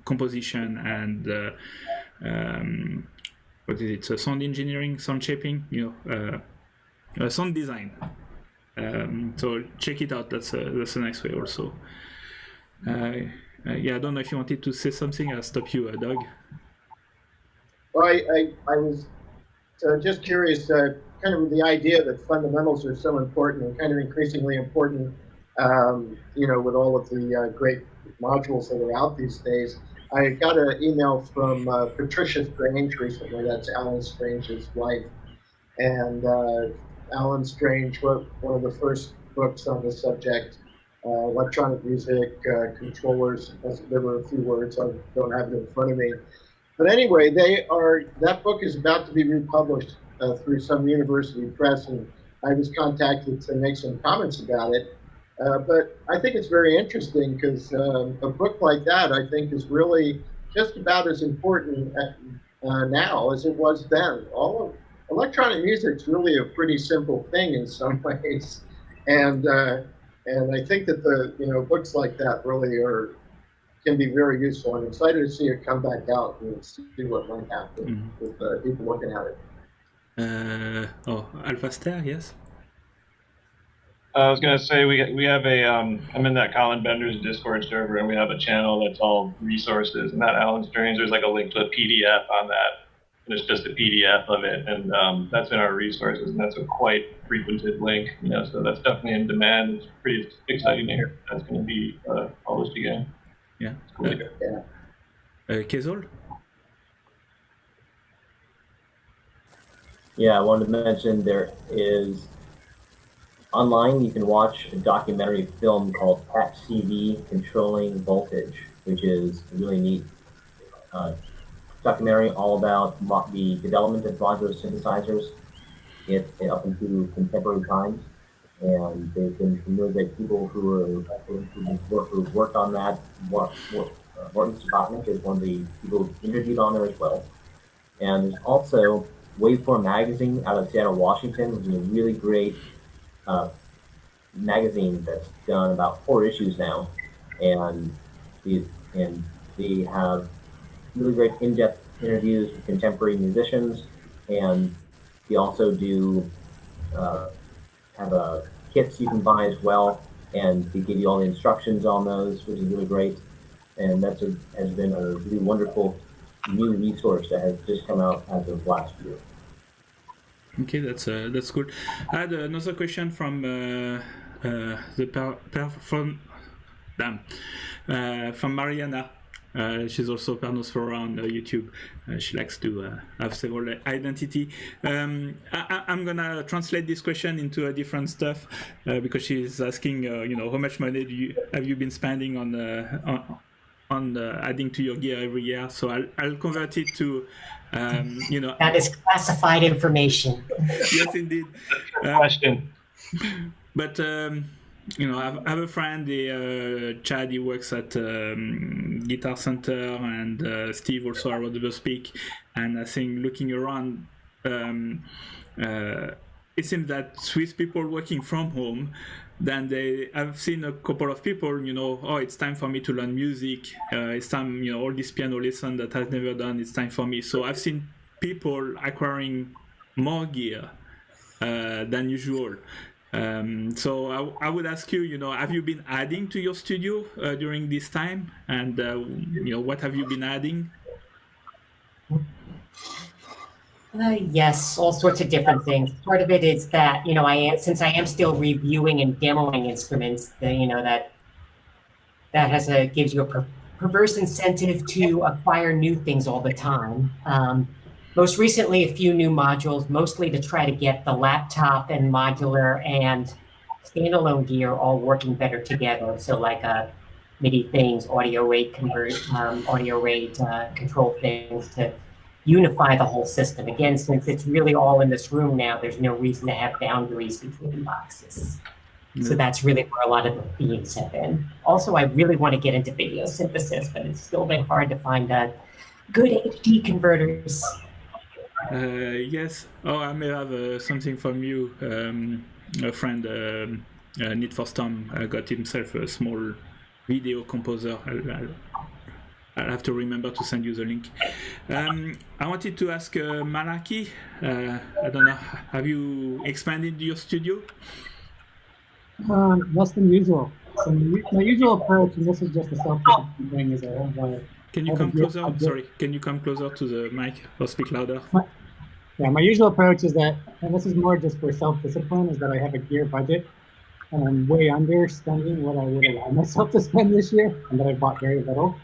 composition and what is it? Sound engineering, sound shaping, sound design. So check it out. That's a nice way also. I don't know if you wanted to say something. I'll stop you, Doug. Well, I was just curious. Kind of the idea that fundamentals are so important and kind of increasingly important, with all of the great modules that are out these days. I got an email from Patricia Strange recently. That's Alan Strange's wife. And Alan Strange wrote one of the first books on the subject, electronic music, controllers. There were a few words, I don't have it in front of me. But anyway, that book is about to be republished through some university press, and I was contacted to make some comments about it. But I think it's very interesting because a book like that, I think, is really just about as important now as it was then. Electronic music's really a pretty simple thing in some ways, and I think that the books like that really can be very useful. I'm excited to see it come back out and see what might happen with people looking at it. Alphaster, yes. I was gonna say we have I'm in that Colin Bender's Discord server, and we have a channel that's all resources. And that Alan Strange, there's like a link to a PDF on that, and it's just a PDF of it, and that's in our resources, and that's a quite frequented link. So that's definitely in demand. It's pretty exciting to hear that's going to be published again. Yeah. Cool. Kezol? Yeah, I wanted to mention there is online you can watch a documentary film called Patch CV Controlling Voltage, which is a really neat documentary all about the development of modular synthesizers up into contemporary times. And there's been some really great people who've worked on that. Morton Spotnik is one of the people interviewed on there as well. And there's also Waveform Magazine out of Seattle, Washington, which is a really great magazine that's done about 4 issues now. And they have really great in-depth interviews with contemporary musicians, and they also do have kits you can buy as well, and they give you all the instructions on those, which is really great. And that has been a really wonderful new resource that has just come out as of last year. Okay, that's cool. I had another question from from Mariana. She's also peronosphora on YouTube. She likes to have several identity. I'm gonna translate this question into a different stuff because she's asking, how much money have you been spending on adding to your gear every year? So I'll convert it to, That is classified information. Yes, indeed. Question. But I have a friend, Chad. He works at Guitar Center, and Steve also at the Speak. And I think looking around, it seems that with people working from home, then I've seen a couple of people, it's time for me to learn music. It's time, all this piano lesson that I've never done, it's time for me. So I've seen people acquiring more gear than usual. So I would ask you, have you been adding to your studio during this time? And, what have you been adding? Yes, all sorts of different things. Part of it is that, since I am still reviewing and demoing instruments, that gives you a perverse incentive to acquire new things all the time. Most recently, a few new modules, mostly to try to get the laptop and modular and standalone gear all working better together. So like MIDI things, audio rate control things to unify the whole system. Again, since it's really all in this room now, there's no reason to have boundaries between boxes. So that's really where a lot of the themes have been. Also, I really want to get into video synthesis, but it's still been hard to find good HD converters. Yes. Oh, I may have something from you. A friend, Need for Storm, got himself a small video composer. I'll have to remember to send you the link. I wanted to ask Malaki, I don't know, have you expanded your studio? Less than usual. So my usual approach, and this is just a self-discipline thing, is I have Can you come closer? Sorry, can you come closer to the mic or speak louder? My usual approach is that, and this is more just for self-discipline, is that I have a gear budget, and I'm way under spending what I would allow myself to spend this year, and that I bought very little.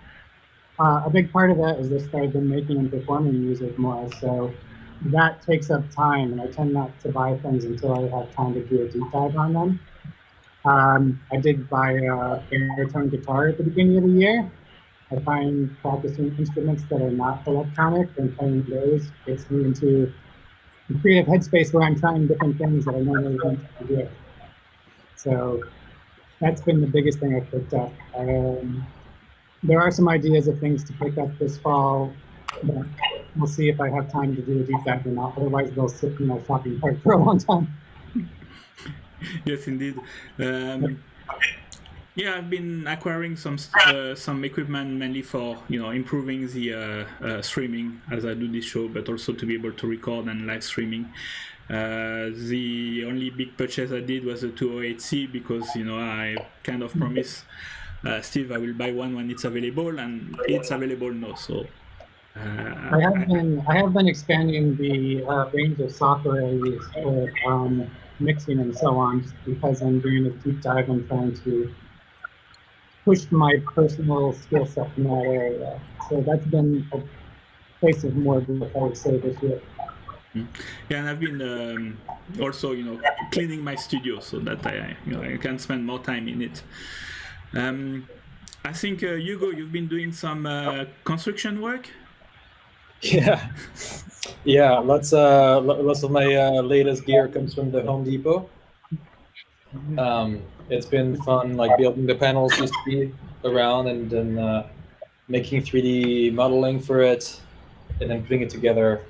A big part of that is just that I've been making and performing music more, so that takes up time, and I tend not to buy things until I have time to do a deep dive on them. I did buy a baritone guitar at the beginning of the year. I find practicing instruments that are not electronic and playing those gets me into a creative headspace where I'm trying different things that I normally don't do. So that's been the biggest thing I've picked up. There are some ideas of things to pick up this fall, but we'll see if I have time to do a deep dive or not. Otherwise, they'll sit in my shopping cart for a long time. Yes, indeed. Yeah, I've been acquiring some equipment mainly for improving the streaming as I do this show, but also to be able to record and live streaming. The only big purchase I did was the 208C because I kind of promised Steve I will buy one when it's available, and it's available now. So I have been expanding the range of software I use for mixing and so on, just because I'm doing a deep dive and trying to push my personal skill set in that area. So that's been a place of more growth, I would say, this year. Yeah, and I've been also cleaning my studio so that I can spend more time in it. I think Hugo, you've been doing some construction work. Yeah, lots of my latest gear comes from the Home Depot. It's been fun, like building the panels you see around, and then making 3D modeling for it, and then putting it together.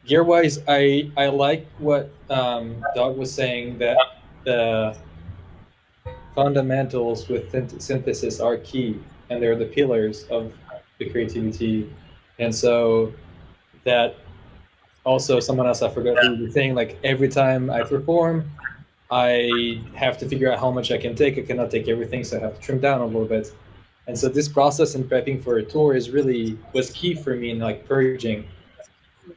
Gear-wise, I like what Doug was saying, that the fundamentals with synthesis are key, and they're the pillars of the creativity. And so that also, someone else I forgot who was saying, like every time I perform, I have to figure out how much I can take. I cannot take everything, so I have to trim down a little bit. And so this process in prepping for a tour was key for me in like purging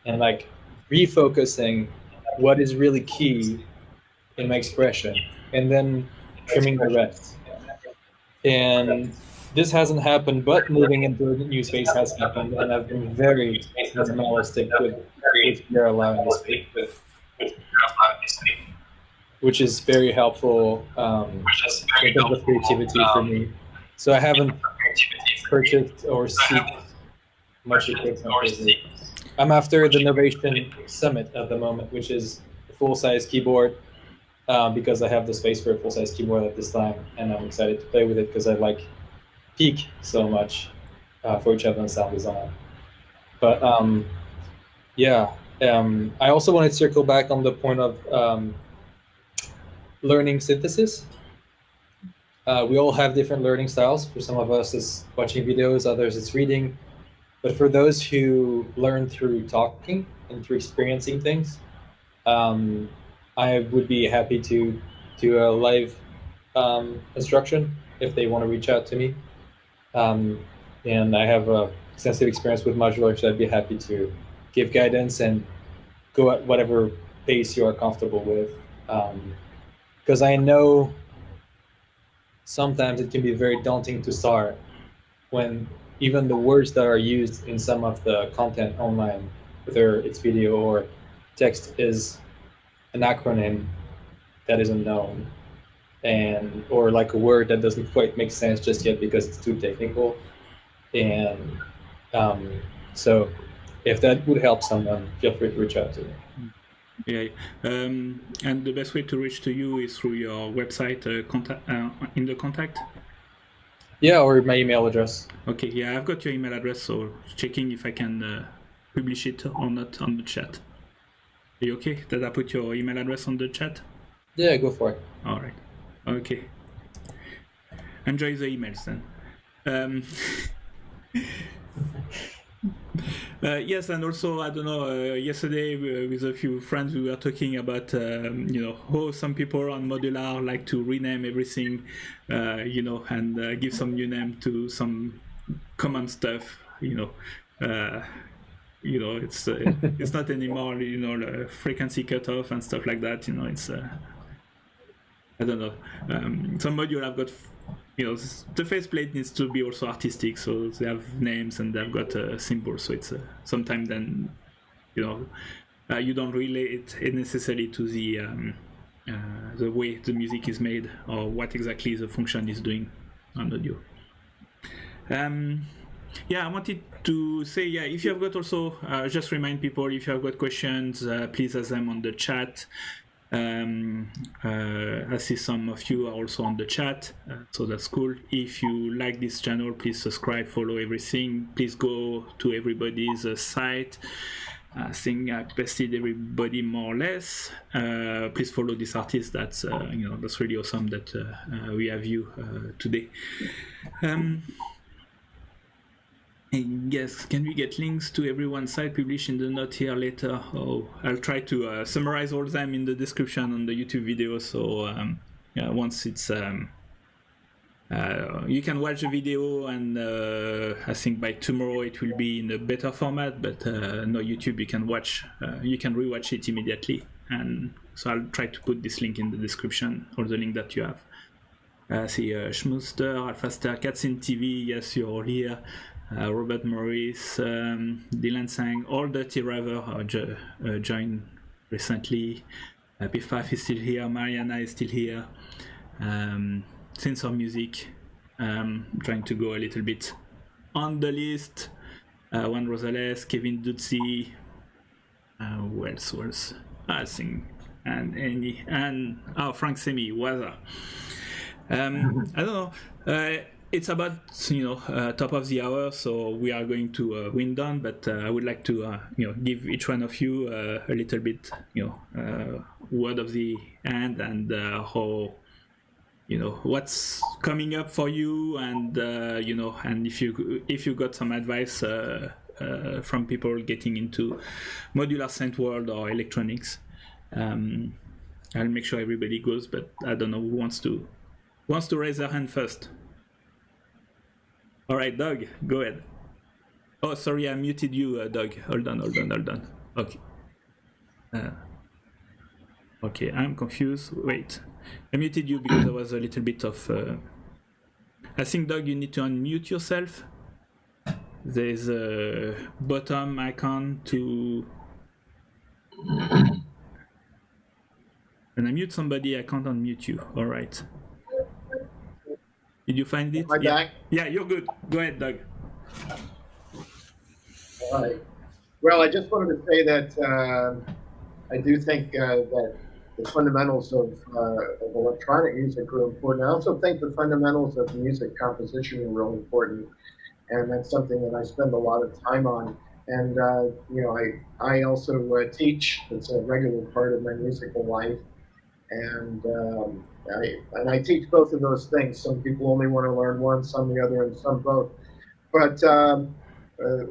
and like refocusing what is really key in my expression, and then trimming the rest. And this hasn't happened, but moving into a new space has happened, and I've been very minimalistic with gear allowing this space, which is very helpful in terms of creativity for me. So I haven't purchased or seeked much equipment. I'm after the Novation Summit at the moment, which is a full-size keyboard, because I have the space for a full-size keyboard at this time, and I'm excited to play with it because I like Peak so much for each other and sound design. But I also want to circle back on the point of learning synthesis. We all have different learning styles. For some of us, it's watching videos, others it's reading. But for those who learn through talking and through experiencing things, I would be happy to do a live instruction if they want to reach out to me. And I have extensive experience with modular, so I'd be happy to give guidance and go at whatever pace you are comfortable with. Because I know sometimes it can be very daunting to start when even the words that are used in some of the content online, whether it's video or text, is an acronym that is unknown, and or like a word that doesn't quite make sense just yet because it's too technical. And so if that would help someone, feel free to reach out to me. Yeah, and the best way to reach to you is through your website contact in the contact. Yeah, or my email address. Okay, yeah, I've got your email address, so checking if I can publish it or not on the chat. Are you okay that I put your email address on the chat? Yeah, go for it. All right. Okay. Enjoy the emails then. Yes, and also, I don't know, yesterday with a few friends we were talking about, how some people on Modular like to rename everything, and give some new name to some common stuff, it's not anymore, the frequency cutoff and stuff like that, it's, I don't know, some module I've got, the faceplate needs to be also artistic, so they have names and they've got symbols, so it's sometimes then, you don't relate it necessarily to the way the music is made or what exactly the function is doing on audio. Yeah, I wanted to say, if you have got also, just remind people, if you have got questions, please ask them on the chat. I see some of you are also on the chat, so that's cool. If you like this channel, please subscribe, follow everything. Please go to everybody's site. I think I pasted everybody more or less. Please follow this artist. That's that's really awesome that we have you today. And yes, can we get links to everyone's site published in the note here later? Oh, I'll try to summarize all of them in the description on the YouTube video. So once it's you can watch the video, and I think by tomorrow it will be in a better format. But no, YouTube you can watch, you can rewatch it immediately. And so I'll try to put this link in the description, or the link that you have. See Schmuster, Alphaster, Cats in TV. Yes, you're all here. Robert Morris, Dylan Sang, all Dirty River joined recently. P5 is still here, Mariana is still here. Sensor Music, trying to go a little bit on the list. Juan Rosales, Kevin Dutzy, who else? I think, and Andy, and Franck Semi, Waza. I don't know. It's about top of the hour, so we are going to wind down. But I would like to give each one of you a little bit word of the end, and how what's coming up for you, and and if you got some advice from people getting into modular synth world or electronics. I'll make sure everybody goes, but I don't know who wants to raise their hand first. All right, Doug, go ahead. Oh, sorry, I muted you, Doug. Hold on. Okay. Okay, I'm confused. Wait, I muted you because there was a little bit of... I think, Doug, you need to unmute yourself. There's a bottom icon to... When I mute somebody, I can't unmute you. All right. Did you find it? Am I back? Yeah, you're good. Go ahead, Doug. All right. Well, I just wanted to say that I do think that the fundamentals of electronic music are important. I also think the fundamentals of music composition are really important, and that's something that I spend a lot of time on. And I also teach. It's a regular part of my musical life, and I teach both of those things. Some people only want to learn one, some the other, and some both. But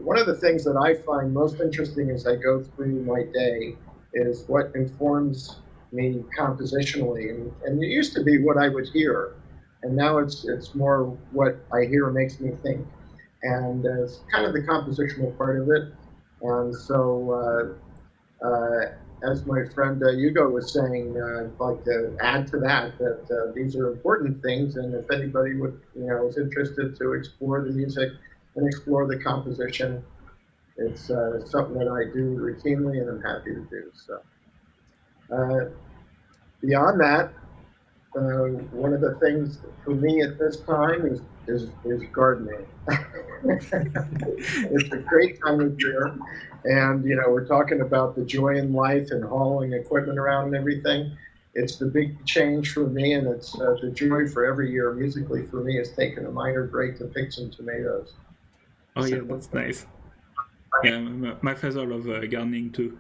one of the things that I find most interesting as I go through my day is what informs me compositionally. And it used to be what I would hear, and now it's more what I hear makes me think. And it's kind of the compositional part of it. And so, as my friend Hugo was saying, I'd like to add to that these are important things, and if anybody is interested to explore the music and explore the composition, it's something that I do routinely, and I'm happy to do. So, beyond that, one of the things for me at this time is gardening. It's a great time of year, and we're talking about the joy in life and hauling equipment around and everything. It's the big change for me, and it's the joy for every year musically for me is taking a minor break to pick some tomatoes. Oh yeah, that's nice. Yeah, my father loves gardening too.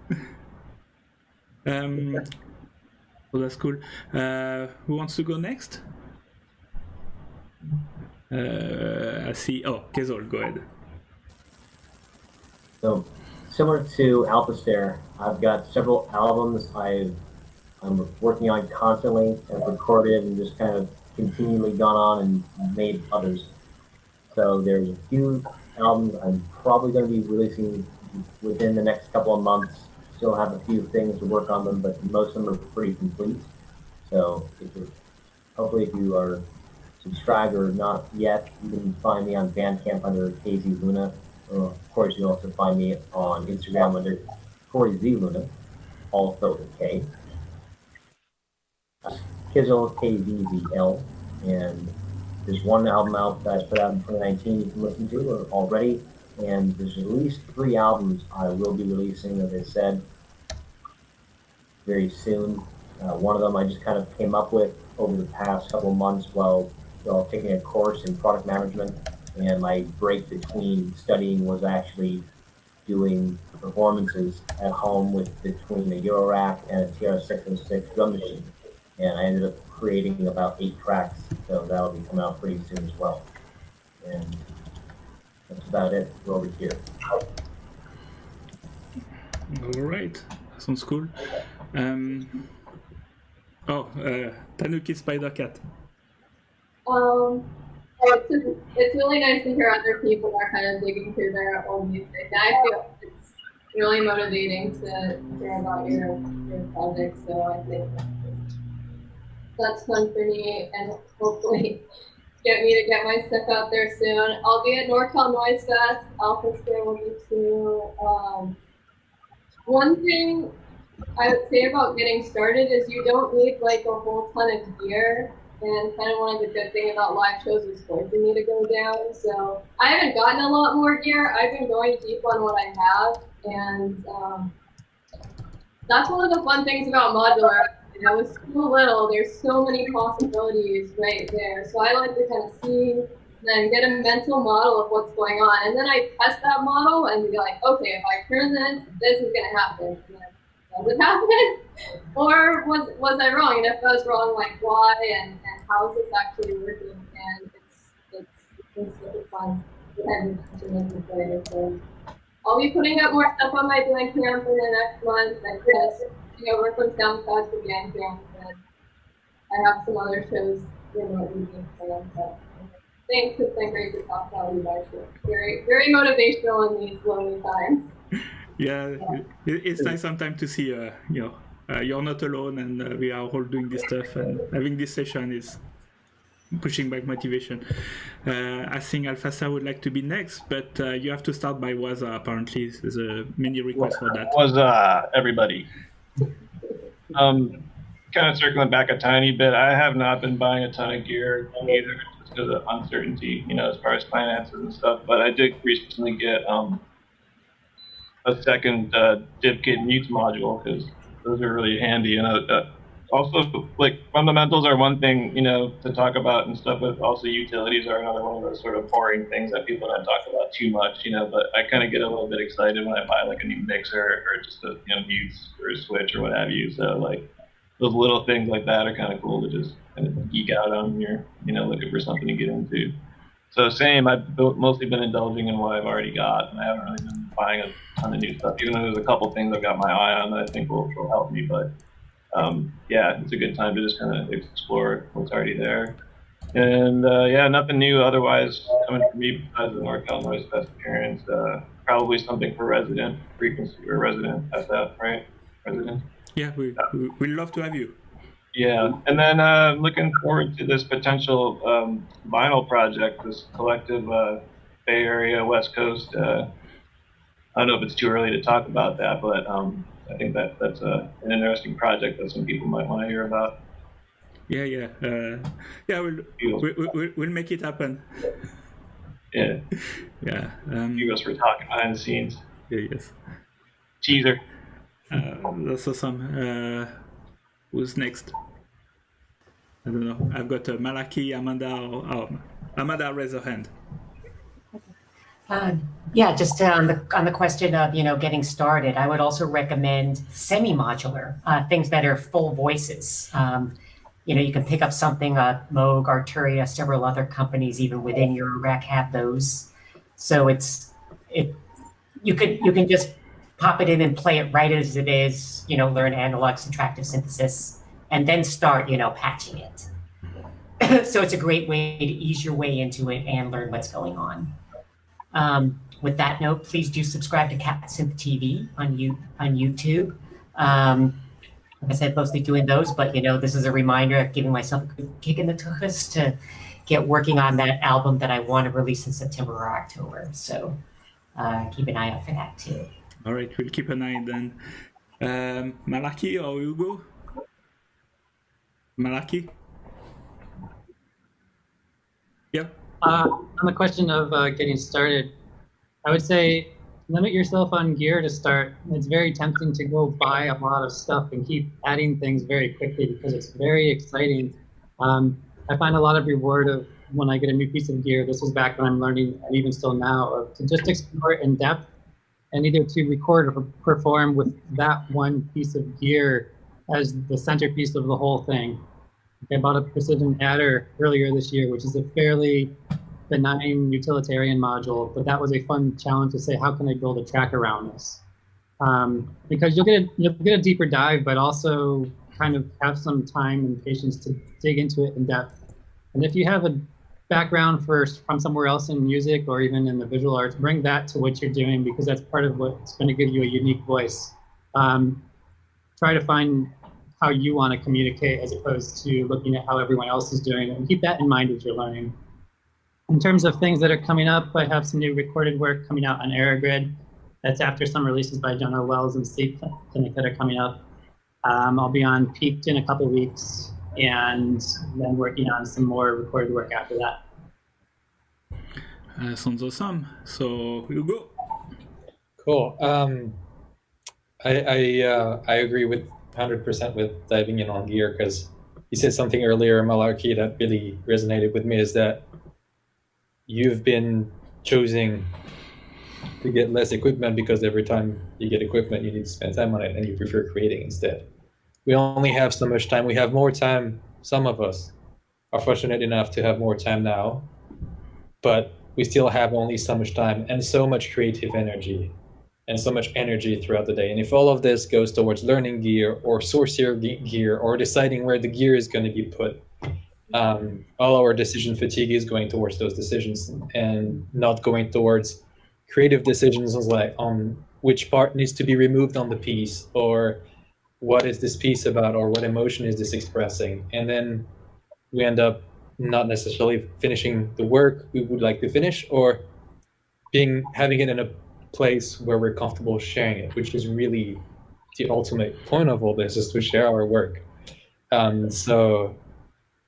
So that's cool. Who wants to go next? I see. Oh, Kezol, go ahead. So, similar to Alphastair, I've got several albums I'm working on constantly, and recorded and just kind of continually gone on and made others. So there's a few albums I'm probably going to be releasing within the next couple of months. Still have a few things to work on them, but most of them are pretty complete. So hopefully if you are subscribed or not yet, you can find me on Bandcamp under KZ Luna. Of course, you can also find me on Instagram under Corey Z Luna, all spelled with K. Kizzle, KZZL. And there's one album out that I put out in 2019 you can listen to already. And there's at least 3 albums I will be releasing, as I said, very soon. One of them I just kind of came up with over the past couple of months while taking a course in product management. And my break between studying was actually doing performances at home between a eurorack and a TR-606 drum machine. And I ended up creating about 8 tracks, so that'll be coming out pretty soon as well. And that's about it over here. All right, sounds cool. Tanuki Spider Cat. It's really nice to hear other people are kind of digging through their own music. And I feel it's really motivating to hear about your project. So I think that's fun for me, and hopefully get me to get my stuff out there soon. I'll be at NorCal Noise Fest. Alphastair will be too. One thing I would say about getting started is you don't need like a whole ton of gear. And kind of one of the good things about live shows is forcing me to go down. So I haven't gotten a lot more gear. I've been going deep on what I have. And that's one of the fun things about modular. I was so little, there's so many possibilities right there. So I like to kind of see, then get a mental model of what's going on. And then I test that model and be like, okay, if I turn this, this is going to happen. And then, does it happen? Or was I wrong? And if I was wrong, like why and how is this actually working? And it's really fun and to play. So I'll be putting up more stuff on my Bandcamp in the next month, and just work on SoundCloud for Bandcamp. And I have some other shows remotely being planned. But thanks, it's been great to talk about you guys. Very, very motivational in these lonely times. Yeah, it's nice sometimes to see, you're not alone, and we are all doing this stuff, and having this session is pushing back motivation. I think Alphastair would like to be next, but you have to start by Waza, apparently. There's a many requests for that. Waza, everybody. Kind of circling back a tiny bit, I have not been buying a ton of gear either, just because of uncertainty, as far as finances and stuff, but I did recently get a second div kit mutes module, because those are really handy. And also, like, fundamentals are one thing, to talk about and stuff, but also utilities are another one of those sort of boring things that people don't talk about too much, but I kind of get a little bit excited when I buy like a new mixer or just a mutes or a switch or what have you. So like those little things like that are kind of cool to just kind of geek out on when you're looking for something to get into. So same, I've mostly been indulging in what I've already got, and I haven't really been buying a ton of new stuff, even though there's a couple things I've got my eye on that I think will help me. But yeah, it's a good time to just kind of explore what's already there. And yeah, nothing new otherwise coming from me besides the NorCal Noise Fest appearance. probably something for resident frequency or resident SF, right? Resident. Yeah, we'd love to have you. Yeah, and then looking forward to this potential vinyl project, this collective Bay Area, West Coast. I don't know if it's too early to talk about that, but I think that's an interesting project that some people might want to hear about. Yeah. We'll make it happen. Yeah. Yeah. You guys were talking behind the scenes. Yeah, yes. Teaser. That's awesome. Who's next? I don't know. I've got Malaki, Amanda, or Amanda raise her hand. Yeah, just on the question of getting started, I would also recommend semi-modular things that are full voices. You can pick up something Moog, Arturia, several other companies even within eurorack have those. So you can just pop it in and play it right as it is. Learn analog subtractive synthesis, and then start patching it. So it's a great way to ease your way into it and learn what's going on. With that note, please do subscribe to CatSynth TV on YouTube. Like I said, mostly doing those, but this is a reminder of giving myself a good kick in the tuchus to get working on that album that I want to release in September or October. So keep an eye out for that too. All right, we'll keep an eye then. Malaki or Hugo? Malaki? Yep. On the question of getting started, I would say limit yourself on gear to start. It's very tempting to go buy a lot of stuff and keep adding things very quickly because it's very exciting. I find a lot of reward of when I get a new piece of gear. This was back when I'm learning, and even still now, to just explore it in depth and either to record or perform with that one piece of gear as the centerpiece of the whole thing. I bought a precision adder earlier this year, which is a fairly benign utilitarian module, but that was a fun challenge to say, how can I build a track around this? Because you'll get a deeper dive, but also kind of have some time and patience to dig into it in depth. And if you have a background from somewhere else in music or even in the visual arts, bring that to what you're doing, because that's part of what's going to give you a unique voice. Try to find how you want to communicate as opposed to looking at how everyone else is doing it, and keep that in mind as you're learning. In terms of things that are coming up, I have some new recorded work coming out on Aerogrid. That's after some releases by Jonah Wells and Sleep Clinic that are coming up. I'll be on Peaked in a couple of weeks, and then working on some more recorded work after that. Sounds awesome. So you go. Cool. I agree with 100% with diving in on gear, because you said something earlier, Malarkey, that really resonated with me, is that you've been choosing to get less equipment because every time you get equipment, you need to spend time on it, and you prefer creating instead. We only have so much time. We have more time. Some of us are fortunate enough to have more time now, but we still have only so much time and so much creative energy and so much energy throughout the day. And if all of this goes towards learning gear or sourcier gear or deciding where the gear is going to be put, all our decision fatigue is going towards those decisions and not going towards creative decisions like on which part needs to be removed on the piece, or what is this piece about, or what emotion is this expressing. And then we end up not necessarily finishing the work we would like to finish, or having it in a place where we're comfortable sharing it, which is really the ultimate point of all this, is to share our work. So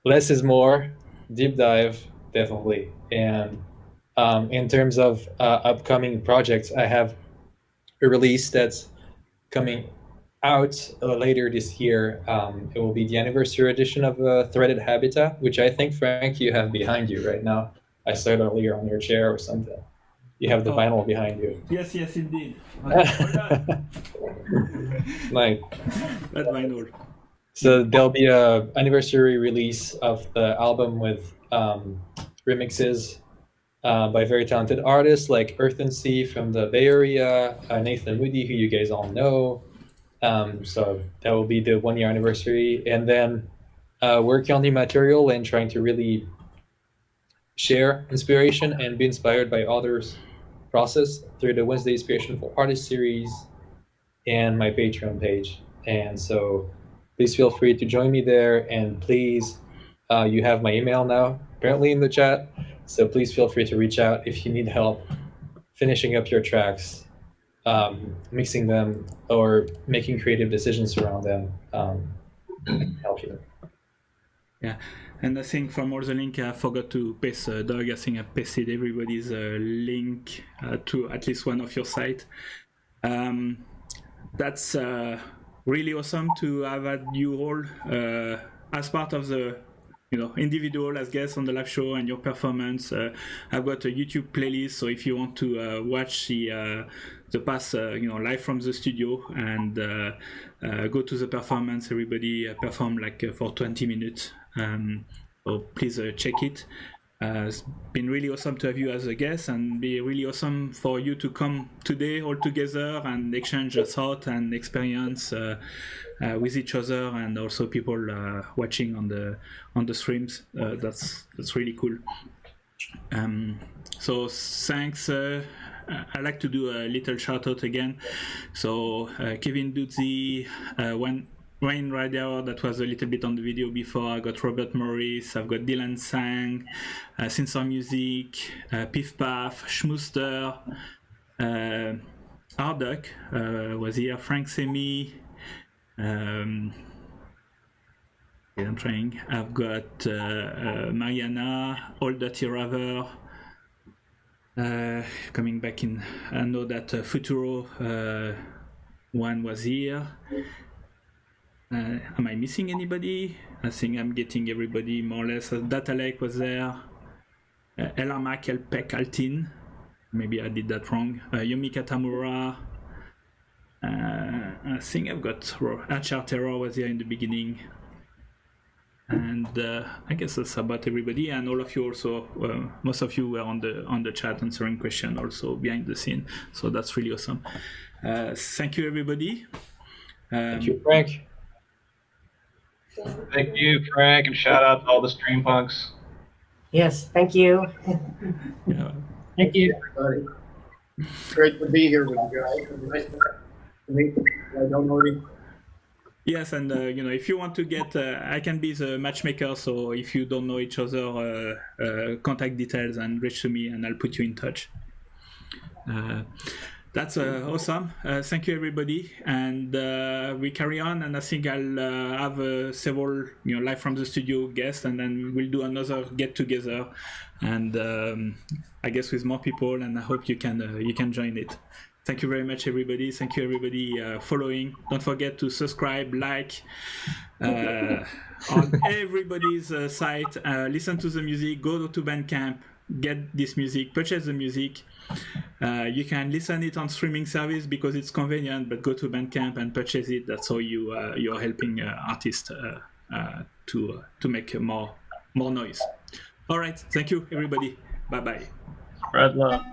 less is more, deep dive, definitely. And in terms of upcoming projects, I have a release that's coming out later this year. It will be the anniversary edition of Threaded Habitat, which I think, Frank, you have behind you right now. I saw it earlier on your chair or something. You have the vinyl behind you. Yes, indeed. Like that vinyl. So there'll be a anniversary release of the album with remixes by very talented artists like Earth and Sea from the Bay Area, Nathan Moody, who you guys all know. So that will be the 1 year anniversary, and then working on new material and trying to really share inspiration and be inspired by others process through the Wednesday Inspiration for Artists series and my Patreon page. And so please feel free to join me there. And please, you have my email now, apparently in the chat. So please feel free to reach out if you need help finishing up your tracks, mixing them, or making creative decisions around them. I can help you. Yeah, and I think from all the link, I forgot to paste, Doug, I think I pasted everybody's link to at least one of your sites. That's really awesome to have had you all as part of the individual as guests on the live show and your performance. I've got a YouTube playlist, so if you want to watch the past live from the studio and go to the performance, everybody performed like for 20 minutes. So please check it. It's been really awesome to have you as a guest, and be really awesome for you to come today all together and exchange thought and experience with each other, and also people watching on the streams. That's really cool. So thanks. I'd like to do a little shout out again. So Kevin Dudzi, Wayne Radio, that was a little bit on the video before. I got Robert Morris, I've got Dylan Sang, Sensor Music, Piff Paff, Schmooster, Arduck was here, Franck Semi. I'm trying. I've got Mariana, All Dirty Raver. Coming back in, I know that phuturo one was here. Am I missing anybody? I think I'm getting everybody more or less. Data Lake was there. Elarmak Elpek Altin. Maybe I did that wrong. Yumi Katamura. I think I've got HR Terror was here in the beginning. And I guess that's about everybody. And all of you also, most of you were on the chat answering questions also behind the scene. So that's really awesome. Thank you, everybody. Thank you, Frank. Thank you, Frank, and shout out to all the stream punks. Yes, thank you. Yeah. Thank you. Everybody. Great to be here with you guys. Nice to meet you. I don't know you. Yes, and if you want to get, I can be the matchmaker. So if you don't know each other, contact details and reach to me, and I'll put you in touch. That's awesome. Thank you, everybody, and we carry on. And I think I'll have several, live from the studio guests, and then we'll do another get together, and I guess with more people. And I hope you can join it. Thank you very much, everybody. Thank you, everybody, following. Don't forget to subscribe, like on everybody's site. Listen to the music. Go to Bandcamp. Get this music. Purchase the music. You can listen it on streaming service because it's convenient. But go to Bandcamp and purchase it. That's how you're helping artists to make more noise. All right. Thank you, everybody. Bye bye. Spread love.